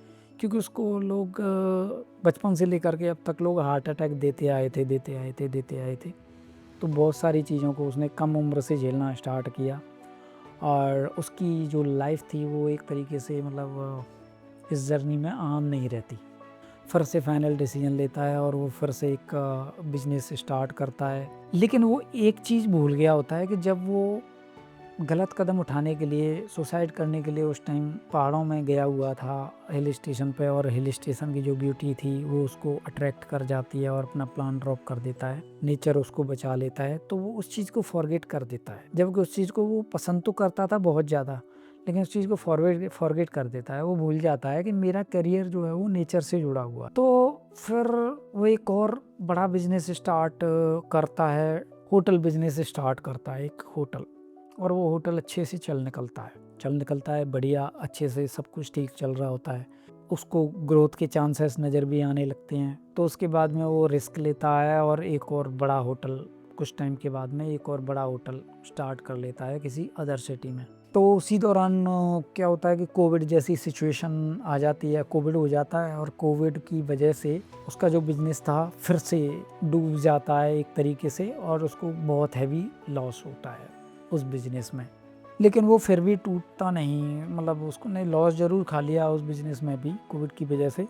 [SPEAKER 1] क्योंकि उसको लोग बचपन से लेकर के अब तक लोग हार्ट अटैक देते आए थे। तो बहुत सारी चीज़ों को उसने कम उम्र से झेलना स्टार्ट किया, और उसकी जो लाइफ थी वो एक तरीके से मतलब इस जर्नी में आम नहीं रहती। फिर से फाइनल डिसीजन लेता है और वो फिर से एक बिजनेस स्टार्ट करता है। लेकिन वो एक चीज़ भूल गया होता है कि जब वो गलत कदम उठाने के लिए, सुसाइड करने के लिए उस टाइम पहाड़ों में गया हुआ था, हिल स्टेशन पे, और हिल स्टेशन की जो ब्यूटी थी वो उसको अट्रैक्ट कर जाती है और अपना प्लान ड्रॉप कर देता है। नेचर उसको बचा लेता है, तो वो उस चीज़ को फॉरगेट कर देता है। जबकि उस चीज़ को वो पसंद तो करता था बहुत ज़्यादा, लेकिन उस चीज़ को फॉरगेट कर देता है। वो भूल जाता है कि मेरा करियर जो है वो नेचर से जुड़ा हुआ। तो फिर वो एक और बड़ा बिजनेस स्टार्ट करता है, होटल बिजनेस स्टार्ट करता है, एक होटल। और वो होटल अच्छे से चल निकलता है बढ़िया, अच्छे से सब कुछ ठीक चल रहा होता है। उसको ग्रोथ के चांसेस नज़र भी आने लगते हैं। तो उसके बाद में वो रिस्क लेता है और एक और बड़ा होटल, कुछ टाइम के बाद में एक और बड़ा होटल स्टार्ट कर लेता है किसी अदर सिटी में। तो उसी दौरान क्या होता है कि कोविड जैसी सिचुएशन आ जाती है, कोविड हो जाता है, और कोविड की वजह से उसका जो बिज़नेस था फिर से डूब जाता है एक तरीके से, और उसको बहुत हैवी लॉस होता है उस बिज़नेस में। लेकिन वो फिर भी टूटता नहीं, मतलब उसको ने लॉस ज़रूर खा लिया उस बिज़नेस में भी कोविड की वजह से,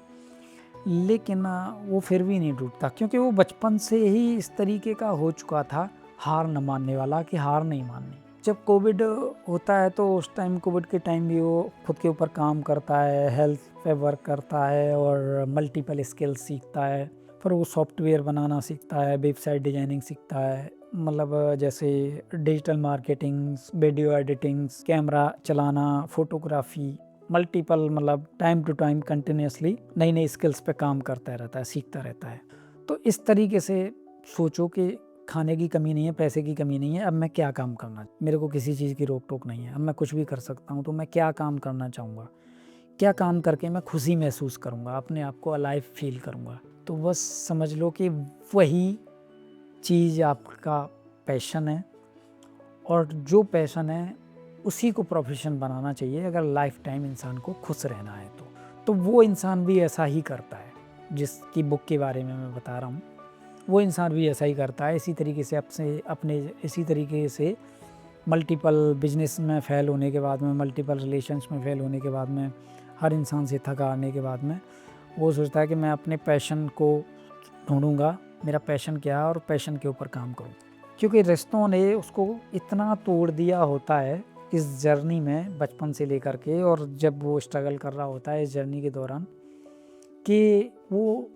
[SPEAKER 1] लेकिन वो फिर भी नहीं टूटता, क्योंकि वो बचपन से ही इस तरीके का हो चुका था, हार न मानने वाला, कि हार नहीं माननी। जब कोविड होता है तो उस टाइम, कोविड के टाइम भी वो खुद के ऊपर काम करता है, हेल्थ पे वर्क करता है और मल्टीपल स्किल्स सीखता है। फिर वो सॉफ्टवेयर बनाना सीखता है, वेबसाइट डिजाइनिंग सीखता है, मतलब जैसे digital marketing, video editings, camera चलाना, फोटोग्राफी, मल्टीपल, मतलब टाइम टू टाइम कंटिन्यूसली नई नई स्किल्स पे काम करता रहता है, सीखता रहता है। तो इस तरीके से सोचो कि खाने की कमी नहीं है, पैसे की कमी नहीं है, अब मैं क्या काम करना, मेरे को किसी चीज़ की रोक टोक नहीं है, अब मैं कुछ भी कर सकता हूँ, तो मैं क्या काम करना चाहूँगा, क्या काम करके मैं खुशी महसूस करूँगा, अपने आप को अलाइव फील करूँगा। तो बस समझ लो कि वही चीज़ आपका पैशन है, और जो पैशन है उसी को प्रोफेशन बनाना चाहिए अगर लाइफ टाइम इंसान को खुश रहना है। तो वो इंसान भी ऐसा ही करता है, जिसकी बुक के बारे में मैं बता रहा हूँ, वो इंसान भी ऐसा ही करता है। इसी तरीके से इसी तरीके से मल्टीपल बिजनेस में फेल होने के बाद में, मल्टीपल रिलेशंस में फेल होने के बाद में, हर इंसान से थका आने के बाद में वो सोचता है कि मैं अपने पैशन को ढूंढूंगा, मेरा पैशन क्या है, और पैशन के ऊपर काम करूँ। क्योंकि रिश्तों ने उसको इतना तोड़ दिया होता है इस जर्नी में, बचपन से लेकर के, और जब वो स्ट्रगल कर रहा होता है इस जर्नी के दौरान, कि वो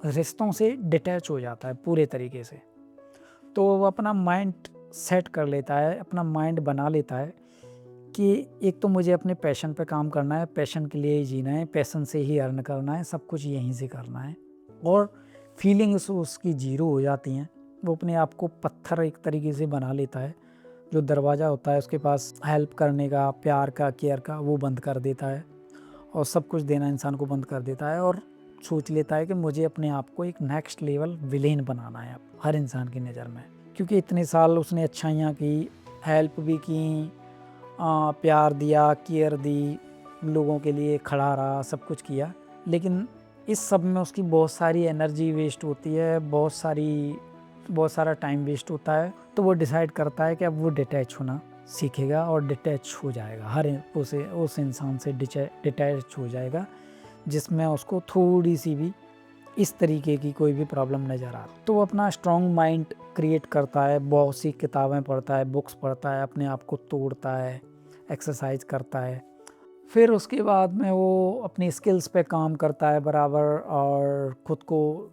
[SPEAKER 1] रिश्तों से डिटैच हो जाता है पूरे तरीके से। तो वो अपना माइंड सेट कर लेता है, अपना माइंड बना लेता है कि एक तो मुझे अपने पैशन पे काम करना है, पैशन के लिए ही जीना है, पैशन से ही अर्न करना है, सब कुछ यहीं से करना है। और फीलिंग्स उसकी जीरो हो जाती हैं, वो अपने आप को पत्थर एक तरीके से बना लेता है। जो दरवाज़ा होता है उसके पास हेल्प करने का, प्यार का, केयर का, वो बंद कर देता है, और सब कुछ देना इंसान को बंद कर देता है, और सोच लेता है कि मुझे अपने आप को एक नेक्स्ट लेवल विलेन बनाना है हर इंसान की नज़र में। क्योंकि इतने साल उसने अच्छाइयाँ की, हेल्प भी की, प्यार दिया, केयर दी, लोगों के लिए खड़ा रहा, सब कुछ किया, लेकिन इस सब में उसकी बहुत सारी एनर्जी वेस्ट होती है, बहुत सारा टाइम वेस्ट होता है। तो वो डिसाइड करता है कि अब वो डिटैच होना सीखेगा और डिटैच हो जाएगा, हर उस इंसान से डिटैच हो जाएगा जिसमें उसको थोड़ी सी भी इस तरीके की कोई भी प्रॉब्लम नज़र आ। तो वो अपना स्ट्रॉन्ग माइंड क्रिएट करता है, बहुत सी किताबें पढ़ता है, बुक्स पढ़ता है, अपने आप को तोड़ता है, एक्सरसाइज करता है, फिर उसके बाद में वो अपनी स्किल्स पे काम करता है बराबर, और ख़ुद को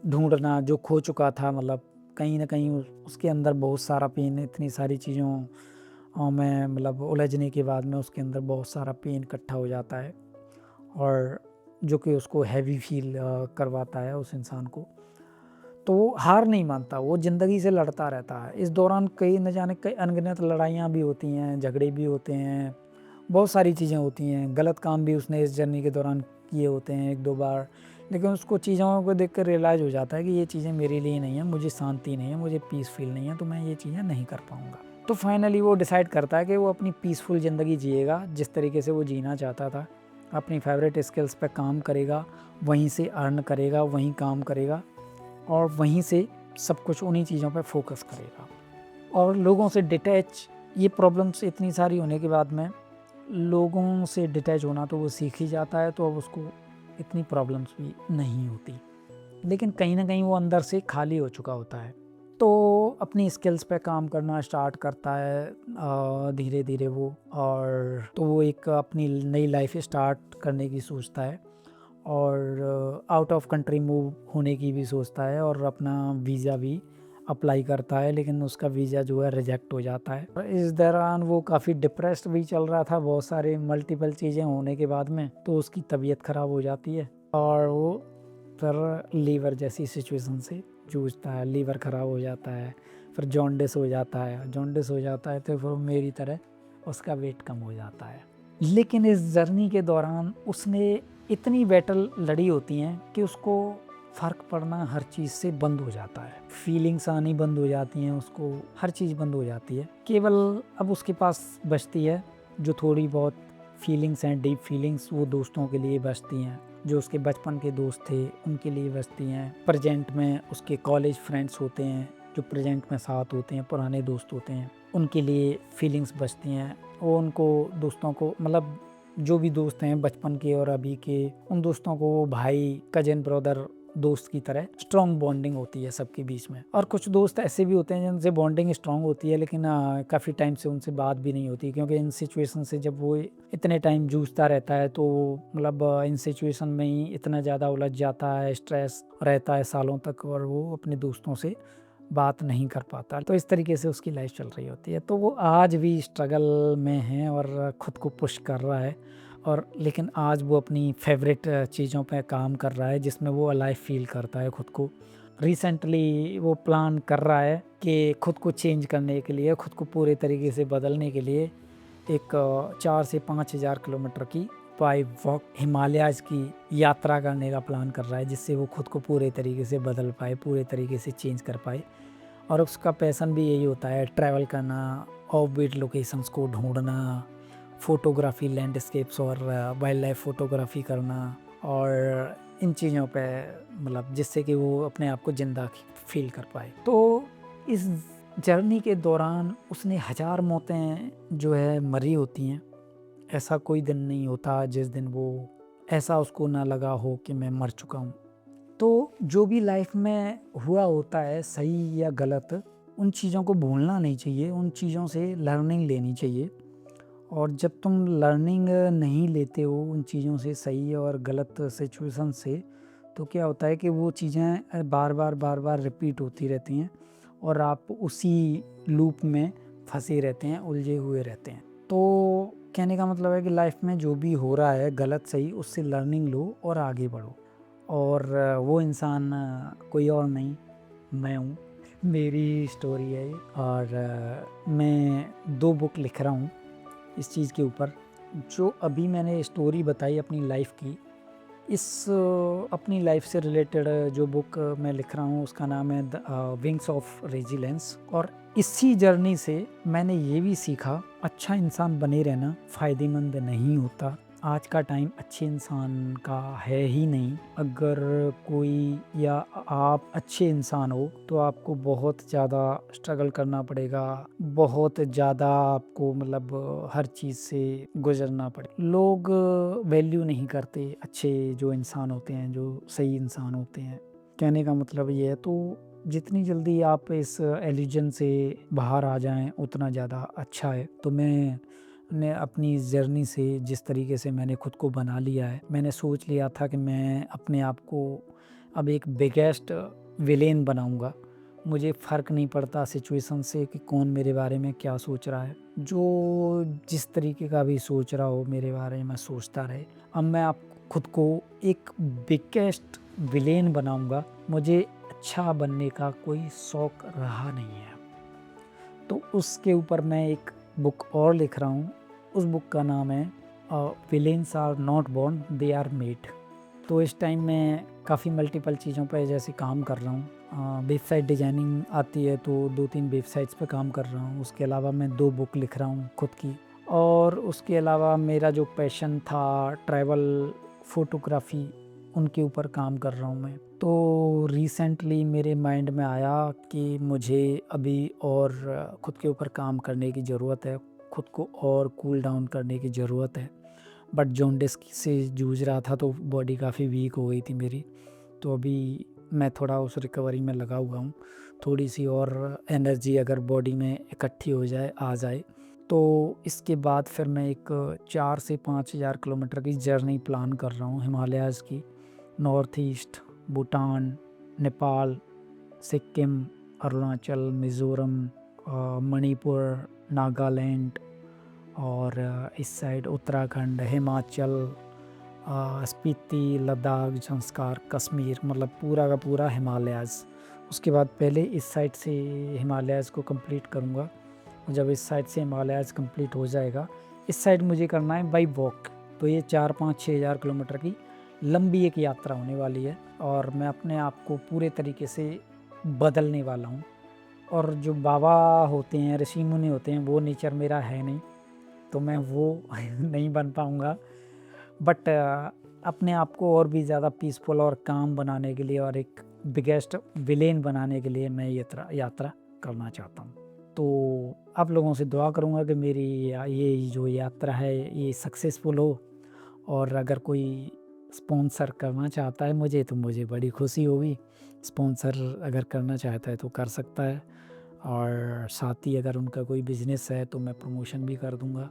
[SPEAKER 1] ढूंढना जो खो चुका था, मतलब कहीं ना कहीं उसके अंदर बहुत सारा पेन, इतनी सारी चीज़ों में मतलब उलझने के बाद में उसके अंदर बहुत सारा पेन इकट्ठा हो जाता है, और जो कि उसको हैवी फील करवाता है उस इंसान को। तो वो हार नहीं मानता, वो ज़िंदगी से लड़ता रहता है। इस दौरान कई न जाने कई अनगिनत लड़ाइयाँ भी होती हैं, झगड़े भी होते हैं, बहुत सारी चीज़ें होती हैं, गलत काम भी उसने इस जर्नी के दौरान किए होते हैं 1-2 बार। लेकिन उसको चीज़ों को देख कर रियलाइज़ हो जाता है कि ये चीज़ें मेरे लिए नहीं है, मुझे शांति नहीं है, मुझे पीस फील नहीं है, तो मैं ये चीज़ें नहीं कर पाऊँगा। तो फाइनली वो डिसाइड करता है कि वो अपनी पीसफुल ज़िंदगी जिएगा, जिस तरीके से वो जीना चाहता था। अपनी फेवरेट स्किल्स पे काम करेगा, वहीं से अर्न करेगा, वहीं काम करेगा, और वहीं से सब कुछ उन्हीं चीज़ों पे फोकस करेगा। और लोगों से डिटैच, ये प्रॉब्लम्स इतनी सारी होने के बाद में लोगों से डिटैच होना तो वो सीख ही जाता है, तो अब उसको इतनी प्रॉब्लम्स भी नहीं होती। लेकिन कहीं न कहीं वो अंदर से खाली हो चुका होता है। तो अपनी स्किल्स पे काम करना स्टार्ट करता है धीरे-धीरे वो, और तो वो एक अपनी नई लाइफ़ स्टार्ट करने की सोचता है, और आउट ऑफ कंट्री मूव होने की भी सोचता है, और अपना वीज़ा भी अप्लाई करता है, लेकिन उसका वीज़ा जो है रिजेक्ट हो जाता है। इस दौरान वो काफ़ी डिप्रेस्ड भी चल रहा था, बहुत सारे मल्टीपल चीज़ें होने के बाद में, तो उसकी तबीयत ख़राब हो जाती है, और वो फिर लीवर जैसी सिचुएशन से जूझता है। लीवर ख़राब हो जाता है, फिर जॉन्डिस हो जाता है, तो फिर मेरी तरह उसका वेट कम हो जाता है। लेकिन इस जर्नी के दौरान उसने इतनी बैटल लड़ी होती हैं कि उसको फ़र्क पड़ना हर चीज़ से बंद हो जाता है। फीलिंग्स आनी बंद हो जाती हैं, उसको हर चीज़ बंद हो जाती है। केवल अब उसके पास बचती है जो थोड़ी बहुत फीलिंग्स हैं, डीप फीलिंग्स, वो दोस्तों के लिए बचती हैं। जो उसके बचपन के दोस्त थे उनके लिए बचती हैं। प्रेजेंट में उसके कॉलेज फ्रेंड्स होते हैं जो प्रेजेंट में साथ होते हैं, पुराने दोस्त होते हैं, उनके लिए फीलिंग्स बचती हैं। वो उनको दोस्तों को, मतलब जो भी दोस्त हैं बचपन के और अभी के, उन दोस्तों को वो भाई, कज़न, ब्रदर, दोस्त की तरह स्ट्रॉन्ग बॉन्डिंग होती है सबके बीच में। और कुछ दोस्त ऐसे भी होते हैं जिनसे बॉन्डिंग स्ट्रॉन्ग होती है, लेकिन काफ़ी टाइम से उनसे बात भी नहीं होती, क्योंकि इन सिचुएशन से जब वो इतने टाइम जूझता रहता है तो मतलब इन सिचुएशन में ही इतना ज़्यादा उलझ जाता है, स्ट्रेस रहता है सालों तक, और वो अपने दोस्तों से बात नहीं कर पाता। तो इस तरीके से उसकी लाइफ चल रही होती है। तो वो आज भी स्ट्रगल में है और खुद को पुश कर रहा है, और लेकिन आज वो अपनी फेवरेट चीज़ों पे काम कर रहा है, जिसमें वो अलाइव फील करता है खुद को। रिसेंटली वो प्लान कर रहा है कि खुद को चेंज करने के लिए, खुद को पूरे तरीके से बदलने के लिए एक 4 से 5,000 किलोमीटर की बाय वॉक हिमालयाज़ की यात्रा करने का प्लान कर रहा है, जिससे वो खुद को पूरे तरीके से बदल पाए, पूरे तरीके से चेंज कर पाए। और उसका पैशन भी यही होता है, ट्रैवल करना, ऑफ-बीट लोकेशंस को ढूँढना, फ़ोटोग्राफ़ी, लैंडस्केप्स और वाइल्ड लाइफ़ फ़ोटोग्राफ़ी करना, और इन चीज़ों पे मतलब जिससे कि वो अपने आप को ज़िंदा फ़ील कर पाए। तो इस जर्नी के दौरान उसने हज़ार मौतें जो है मरी होती हैं। ऐसा कोई दिन नहीं होता जिस दिन वो ऐसा उसको ना लगा हो कि मैं मर चुका हूँ। तो जो भी लाइफ में हुआ होता है, सही या गलत, उन चीज़ों को भूलना नहीं चाहिए, उन चीज़ों से लर्निंग लेनी चाहिए। और जब तुम लर्निंग नहीं लेते हो उन चीज़ों से, सही और गलत सिचुएशन से, तो क्या होता है कि वो चीज़ें बार बार रिपीट होती रहती हैं, और आप उसी लूप में फंसे रहते हैं, उलझे हुए रहते हैं। तो कहने का मतलब है कि लाइफ में जो भी हो रहा है गलत सही, उससे लर्निंग लो और आगे बढ़ो। और वो इंसान कोई और नहीं, मैं हूँ। मेरी स्टोरी है ये, और मैं 2 बुक लिख रहा हूँ इस चीज़ के ऊपर। जो अभी मैंने स्टोरी बताई अपनी लाइफ की, इस अपनी लाइफ से रिलेटेड जो बुक मैं लिख रहा हूँ उसका नाम है द विंग्स ऑफ रेजिलेंस। और इसी जर्नी से मैंने ये भी सीखा, अच्छा इंसान बने रहना फ़ायदेमंद नहीं होता। आज का टाइम अच्छे इंसान का है ही नहीं। अगर कोई या आप अच्छे इंसान हो तो आपको बहुत ज़्यादा स्ट्रगल करना पड़ेगा, बहुत ज़्यादा आपको मतलब हर चीज़ से गुजरना पड़े। लोग वैल्यू नहीं करते अच्छे जो इंसान होते हैं, जो सही इंसान होते हैं। कहने का मतलब ये है, तो जितनी जल्दी आप इस एलिजन से बाहर आ जाएं उतना ज़्यादा अच्छा है। तो मैं ने अपनी जर्नी से जिस तरीके से मैंने खुद को बना लिया है, मैंने सोच लिया था कि मैं अपने आप को अब एक बिगेस्ट विलेन बनाऊंगा। मुझे फ़र्क नहीं पड़ता सिचुएशन से कि कौन मेरे बारे में क्या सोच रहा है। जो जिस तरीके का भी सोच रहा हो मेरे बारे में सोचता रहे। अब मैं आप खुद को एक बिगेस्ट विलेन बनाऊंगा। मुझे अच्छा बनने का कोई शौक रहा नहीं है। तो उसके ऊपर मैं एक बुक और लिख रहा हूँ। उस बुक का नाम है villains are not born, they are made. तो इस टाइम मैं काफ़ी मल्टीपल चीज़ों पे जैसे काम कर रहा हूँ। वेबसाइट डिज़ाइनिंग आती है तो 2-3 वेबसाइट्स पे काम कर रहा हूँ। उसके अलावा मैं 2 बुक लिख रहा हूँ खुद की। और उसके अलावा मेरा जो पैशन था ट्रैवल, फ़ोटोग्राफ़ी, उनके ऊपर काम कर रहा हूँ मैं। तो रिसेंटली मेरे माइंड में आया कि मुझे अभी और खुद के ऊपर काम करने की ज़रूरत है, खुद को और कूल डाउन करने की ज़रूरत है। बट जॉन्डिस से जूझ रहा था तो बॉडी काफ़ी वीक हो गई थी मेरी। तो अभी मैं थोड़ा उस रिकवरी में लगा हुआ हूँ। थोड़ी सी और एनर्जी अगर बॉडी में इकट्ठी हो जाए, आ जाए, तो इसके बाद फिर मैं एक 4 से 5,000 किलोमीटर की जर्नी प्लान कर रहा हूँ हिमालयाज़ की। नॉर्थ ईस्ट, भूटान, नेपाल, सिक्किम, अरुणाचल, मिज़ोरम, मणिपुर, नागालैंड और इस साइड उत्तराखंड, हिमाचल, स्पीति, लद्दाख, ज़ंस्कार, कश्मीर, मतलब पूरा का पूरा हिमालयाज़। उसके बाद पहले इस साइड से हिमालयाज़ को कंप्लीट करूँगा। जब इस साइड से हिमालयाज़ कंप्लीट हो जाएगा, इस साइड मुझे करना है बाई वॉक। तो ये 4-5-6,000 किलोमीटर की लंबी एक यात्रा होने वाली है और मैं अपने आप को पूरे तरीके से बदलने वाला हूँ। और जो बाबा होते हैं, ऋषि मुनि होते हैं, वो नेचर मेरा है नहीं, तो मैं वो नहीं बन पाऊँगा। बट अपने आप को और भी ज़्यादा पीसफुल और काम बनाने के लिए और एक बिगेस्ट विलेन बनाने के लिए मैं ये यात्रा करना चाहता हूँ। तो आप लोगों से दुआ करूँगा कि मेरी ये जो यात्रा है ये सक्सेसफुल हो। और अगर कोई स्पॉन्सर करना चाहता है मुझे तो मुझे बड़ी खुशी होगी। स्पॉन्सर अगर करना चाहता है तो कर सकता है। और साथ ही अगर उनका कोई बिज़नेस है तो मैं प्रमोशन भी कर दूँगा।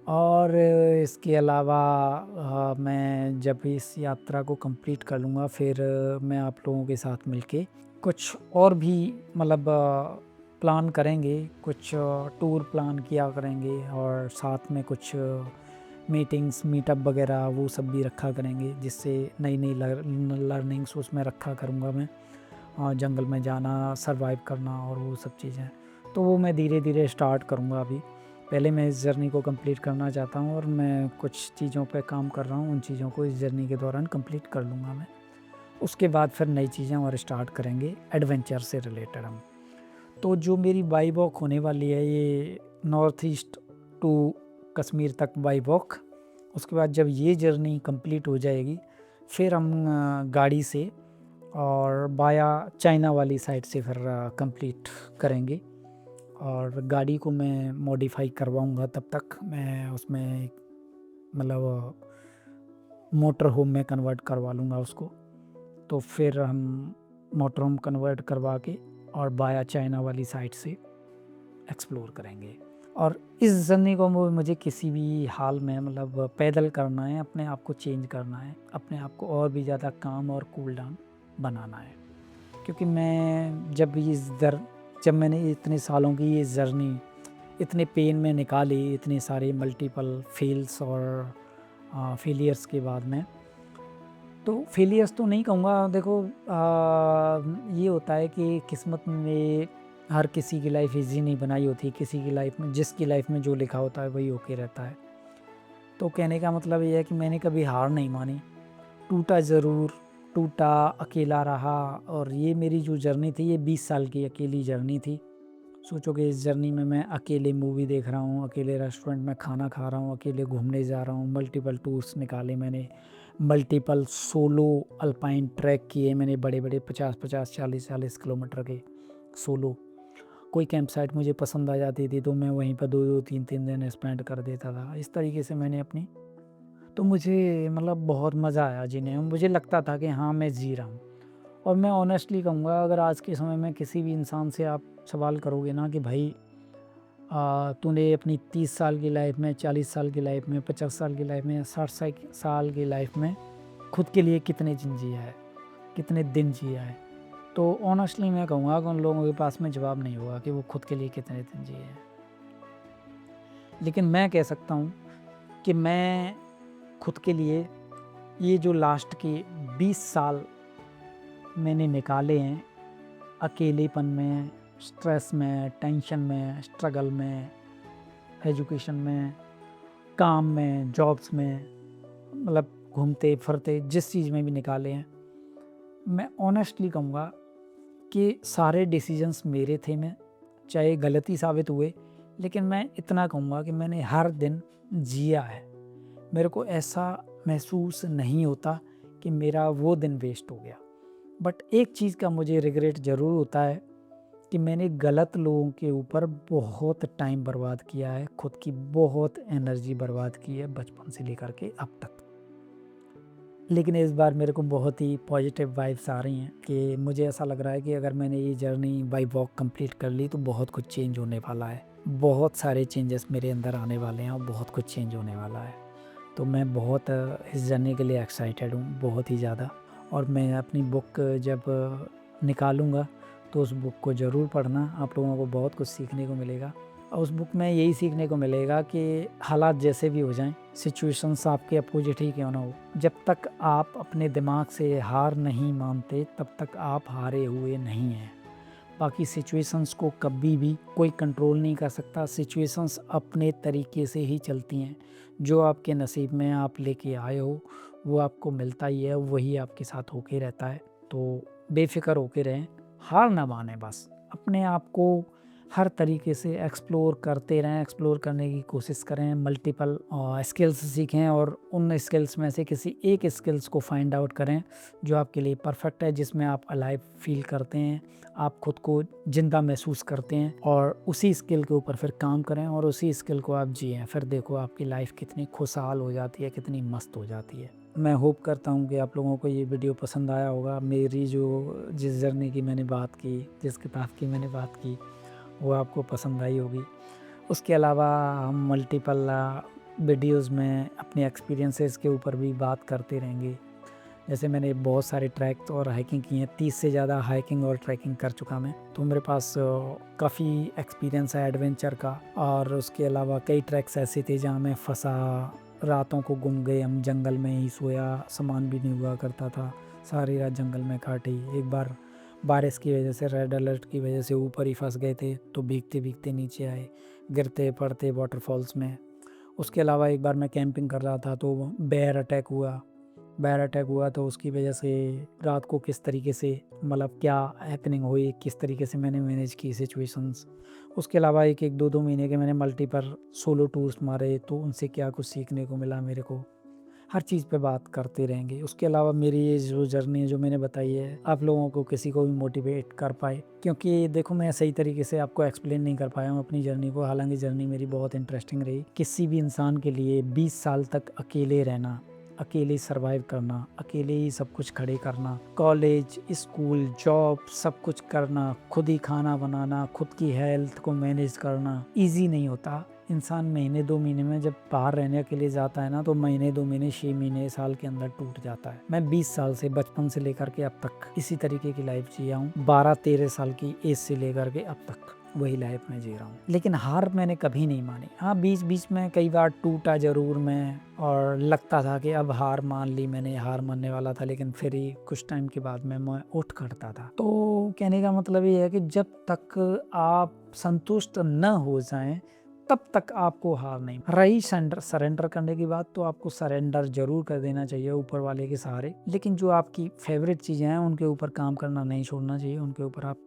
[SPEAKER 1] और इसके अलावा मैं जब इस यात्रा को कंप्लीट कर लूँगा फिर मैं आप लोगों के साथ मिलके कुछ और भी मतलब प्लान करेंगे, कुछ टूर प्लान किया करेंगे और साथ में कुछ मीटिंग्स, मीटअप वगैरह वो सब भी रखा करेंगे, जिससे नई-नई लर्निंग्स उसमें रखा करूँगा मैं। जंगल में जाना, सर्वाइव करना और वो सब चीज़ें। तो वो मैं धीरे-धीरे स्टार्ट करूँगा अभी। पहले मैं इस जर्नी को कंप्लीट करना चाहता हूँ और मैं कुछ चीज़ों पे काम कर रहा हूँ, उन चीज़ों को इस जर्नी के दौरान कंप्लीट कर लूँगा मैं। उसके बाद फिर नई चीज़ें और स्टार्ट करेंगे एडवेंचर से रिलेटेड हम। तो जो मेरी बाई वॉक होने वाली है ये नॉर्थ ईस्ट टू कश्मीर तक बाई वॉक। उसके बाद जब ये जर्नी कंप्लीट हो जाएगी फिर हम गाड़ी से और बाया चाइना वाली साइड से फिर कंप्लीट करेंगे। और गाड़ी को मैं मॉडिफाई करवाऊँगा, तब तक मैं उसमें मतलब मोटर होम में कन्वर्ट करवा लूँगा उसको। तो फिर हम मोटर होम कन्वर्ट करवा के और बाया चाइना वाली साइड से एक्सप्लोर करेंगे। और इस जर्नी को मुझे किसी भी हाल में मतलब पैदल करना है, अपने आप को चेंज करना है, अपने आप को और भी ज़्यादा काम और कूल डाउन बनाना है। क्योंकि मैं जब मैंने इतने सालों की ये जर्नी इतने पेन में निकाली, इतने सारे मल्टीपल फेल्स और फेलियर्स के बाद में, तो फेलियर्स तो नहीं कहूँगा। देखो ये होता है कि किस्मत में हर किसी की लाइफ इजी नहीं बनाई होती। किसी की लाइफ में जिसकी लाइफ में जो लिखा होता है वही होके रहता है। तो कहने का मतलब ये है कि मैंने कभी हार नहीं मानी। टूटा ज़रूर, टूटा, अकेला रहा। और ये मेरी जो जर्नी थी ये 20 साल की अकेली जर्नी थी। सोचो कि इस जर्नी में मैं अकेले मूवी देख रहा हूँ, अकेले रेस्टोरेंट में खाना खा रहा हूँ, अकेले घूमने जा रहा हूँ, मल्टीपल टूर्स निकाले मैंने, मल्टीपल सोलो अल्पाइन ट्रैक किए मैंने, बड़े-बड़े 50-50, 40-40 किलोमीटर के सोलो। कोई कैंप साइट मुझे पसंद आ जाती थी तो मैं वहीं पर 2-2, 3-3 दिन स्पेंड कर देता था। इस तरीके से मैंने अपनी तो मुझे मतलब बहुत मज़ा आया जीने में। मुझे लगता था कि हाँ, मैं जी रहा हूँ। और मैं ऑनेस्टली कहूँगा, अगर आज के समय में किसी भी इंसान से आप सवाल करोगे ना कि भाई तूने अपनी 30 साल की लाइफ में, 40 साल की लाइफ में, 50 साल की लाइफ में, 60 साल की लाइफ में खुद के लिए कितने दिन जिया है, कितने दिन जिया है। तो ऑनेस्टली मैं कहूँगा कि उन लोगों के पास में जवाब नहीं होगा कि वो खुद के लिए कितने दिन जिए हैं। लेकिन मैं कह सकता हूँ कि मैं खुद के लिए ये जो लास्ट के 20 साल मैंने निकाले हैं, अकेलेपन में, स्ट्रेस में, टेंशन में, स्ट्रगल में, एजुकेशन में, काम में, जॉब्स में, मतलब घूमते फिरते जिस चीज़ में भी निकाले हैं, मैं ऑनेस्टली कहूँगा कि सारे डिसीजंस मेरे थे। मैं चाहे गलती साबित हुए, लेकिन मैं इतना कहूँगा कि मैंने हर दिन जिया है। मेरे को ऐसा महसूस नहीं होता कि मेरा वो दिन वेस्ट हो गया। बट एक चीज़ का मुझे रिग्रेट ज़रूर होता है कि मैंने गलत लोगों के ऊपर बहुत टाइम बर्बाद किया है, खुद की बहुत एनर्जी बर्बाद की है बचपन से लेकर के अब तक। लेकिन इस बार मेरे को बहुत ही पॉजिटिव वाइब्स आ रही हैं कि मुझे ऐसा लग रहा है कि अगर मैंने ये जर्नी बाय वॉक कंप्लीट कर ली तो बहुत कुछ चेंज होने वाला है। बहुत सारे चेंजेस मेरे अंदर आने वाले हैं और बहुत कुछ चेंज होने वाला है। तो मैं बहुत इस जर्नी के लिए एक्साइटेड हूँ, बहुत ही ज़्यादा। और मैं अपनी बुक जब निकालूँगा तो उस बुक को ज़रूर पढ़ना, आप लोगों को बहुत कुछ सीखने को मिलेगा। और उस बुक में यही सीखने को मिलेगा कि हालात जैसे भी हो जाएं, सिचुएशंस आपके अपोजिट ही क्यों ना हो, जब तक आप अपने दिमाग से हार नहीं मानते तब तक आप हारे हुए नहीं हैं। बाकी सिचुएशंस को कभी भी कोई कंट्रोल नहीं कर सकता। सिचुएशंस अपने तरीके से ही चलती हैं। जो आपके नसीब में आप लेके आए हो वो आपको मिलता ही है, वही आपके साथ होके रहता है। तो बेफिक्र होके रहें, हार ना मानें, बस अपने आप को हर तरीके से एक्सप्लोर करते रहें, एक्सप्लोर करने की कोशिश करें, मल्टीपल स्किल्स सीखें और उन स्किल्स में से किसी एक स्किल्स को फाइंड आउट करें जो आपके लिए परफेक्ट है, जिसमें आप अलाइव फील करते हैं, आप खुद को जिंदा महसूस करते हैं, और उसी स्किल के ऊपर फिर काम करें और उसी स्किल को आप जिएं। फिर देखो आपकी लाइफ कितनी खुशहाल हो जाती है, कितनी मस्त हो जाती है। मैं होप करता हूँ कि आप लोगों को ये वीडियो पसंद आया होगा। मेरी जिस जर्नी की मैंने बात की, जिस किताब की मैंने बात की, वो आपको पसंद आई होगी। उसके अलावा हम मल्टीपल वीडियोज़ में अपने एक्सपीरियंसेस के ऊपर भी बात करते रहेंगे। जैसे मैंने बहुत सारे ट्रैक और हाइकिंग की हैं, 30 से ज़्यादा हाइकिंग और ट्रैकिंग कर चुका मैं। तो मेरे पास काफ़ी एक्सपीरियंस है एडवेंचर का। और उसके अलावा कई ट्रैक्स ऐसे थे जहाँ मैं फंसा, रातों को गुम गए हम, जंगल में ही सोया, सामान भी नहीं हुआ करता था, सारी रात जंगल में काटी। एक बार बारिश की वजह से, रेड अलर्ट की वजह से ऊपर ही फंस गए थे, तो भीगते भीगते नीचे आए, गिरते पड़ते वाटरफॉल्स में। उसके अलावा एक बार मैं कैंपिंग कर रहा था तो बेयर अटैक हुआ तो उसकी वजह से रात को किस तरीके से, मतलब क्या हैपनिंग हुई, किस तरीके से मैंने मैनेज की सिचुएशंस। उसके अलावा एक 2 महीने के मैंने मल्टीपल सोलो टूर्स मारे, तो उनसे क्या कुछ सीखने को मिला मेरे को, हर चीज़ पे बात करते रहेंगे। उसके अलावा मेरी ये जो जर्नी है जो मैंने बताई है, आप लोगों को किसी को भी मोटिवेट कर पाए, क्योंकि देखो मैं सही तरीके से आपको एक्सप्लेन नहीं कर पाया हूँ अपनी जर्नी को। हालांकि जर्नी मेरी बहुत इंटरेस्टिंग रही। किसी भी इंसान के लिए 20 साल तक अकेले रहना, अकेले सर्वाइव करना, अकेले ही सब कुछ खड़े करना, कॉलेज, स्कूल, जॉब, सब कुछ करना, खुद ही खाना बनाना, खुद की हेल्थ को मैनेज करना ईजी नहीं होता। इंसान महीने 2 महीने में जब बाहर रहने के लिए जाता है ना, तो महीने 2 महीने 6 महीने साल के अंदर टूट जाता है। मैं 20 साल से, बचपन से लेकर के अब तक इसी तरीके की लाइफ जिया हूँ। 12-13 साल की एज से लेकर के अब तक वही लाइफ में जी रहा हूँ। लेकिन हार मैंने कभी नहीं मानी। हाँ, बीच बीच में कई बार टूटा ज़रूर मैं, और लगता था कि अब हार मान ली मैंने, हार मानने वाला था, लेकिन फिर ही कुछ टाइम के बाद में मैं उठ खड़ता था। तो कहने का मतलब ये है कि जब तक आप संतुष्ट न हो जाएं तब तक आपको हार नहीं। रही सरेंडर करने की बात, तो आपको सरेंडर जरूर कर देना चाहिए ऊपर वाले के सहारे, लेकिन जो आपकी फेवरेट चीज़ें हैं उनके ऊपर काम करना नहीं छोड़ना चाहिए, उनके ऊपर आप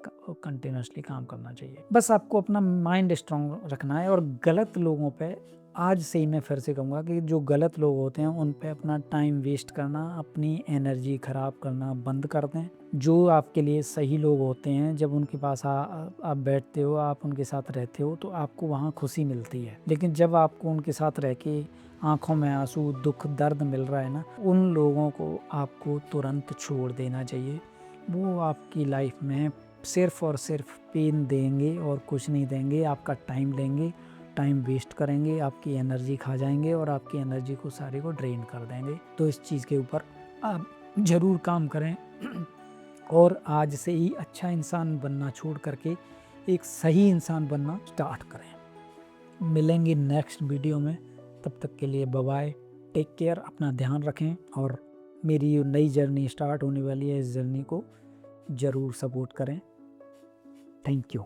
[SPEAKER 1] कंटिन्यूसली काम करना चाहिए। बस आपको अपना माइंड स्ट्रांग रखना है। और गलत लोगों पे, आज से ही मैं फिर से कहूँगा कि जो गलत लोग होते हैं उन पे अपना टाइम वेस्ट करना, अपनी एनर्जी ख़राब करना बंद कर दें। जो आपके लिए सही लोग होते हैं, जब उनके पास आप बैठते हो, आप उनके साथ रहते हो, तो आपको वहाँ खुशी मिलती है। लेकिन जब आपको उनके साथ रह के आँखों में आंसू, दुख, दर्द मिल रहा है ना, उन लोगों को आपको तुरंत छोड़ देना चाहिए। वो आपकी लाइफ में सिर्फ़ और सिर्फ पेन देंगे और कुछ नहीं देंगे। आपका टाइम लेंगे, टाइम वेस्ट करेंगे, आपकी एनर्जी खा जाएँगे और आपकी एनर्जी को सारे को ड्रेन कर देंगे। तो इस चीज़ के ऊपर आप ज़रूर काम करें और आज से ही अच्छा इंसान बनना छोड़ करके एक सही इंसान बनना स्टार्ट करें। मिलेंगे नेक्स्ट वीडियो में, तब तक के लिए बाय बाय, टेक केयर, अपना ध्यान रखें और मेरी ये नई जर्नी स्टार्ट होने वाली है, इस जर्नी को ज़रूर सपोर्ट करें। Thank you.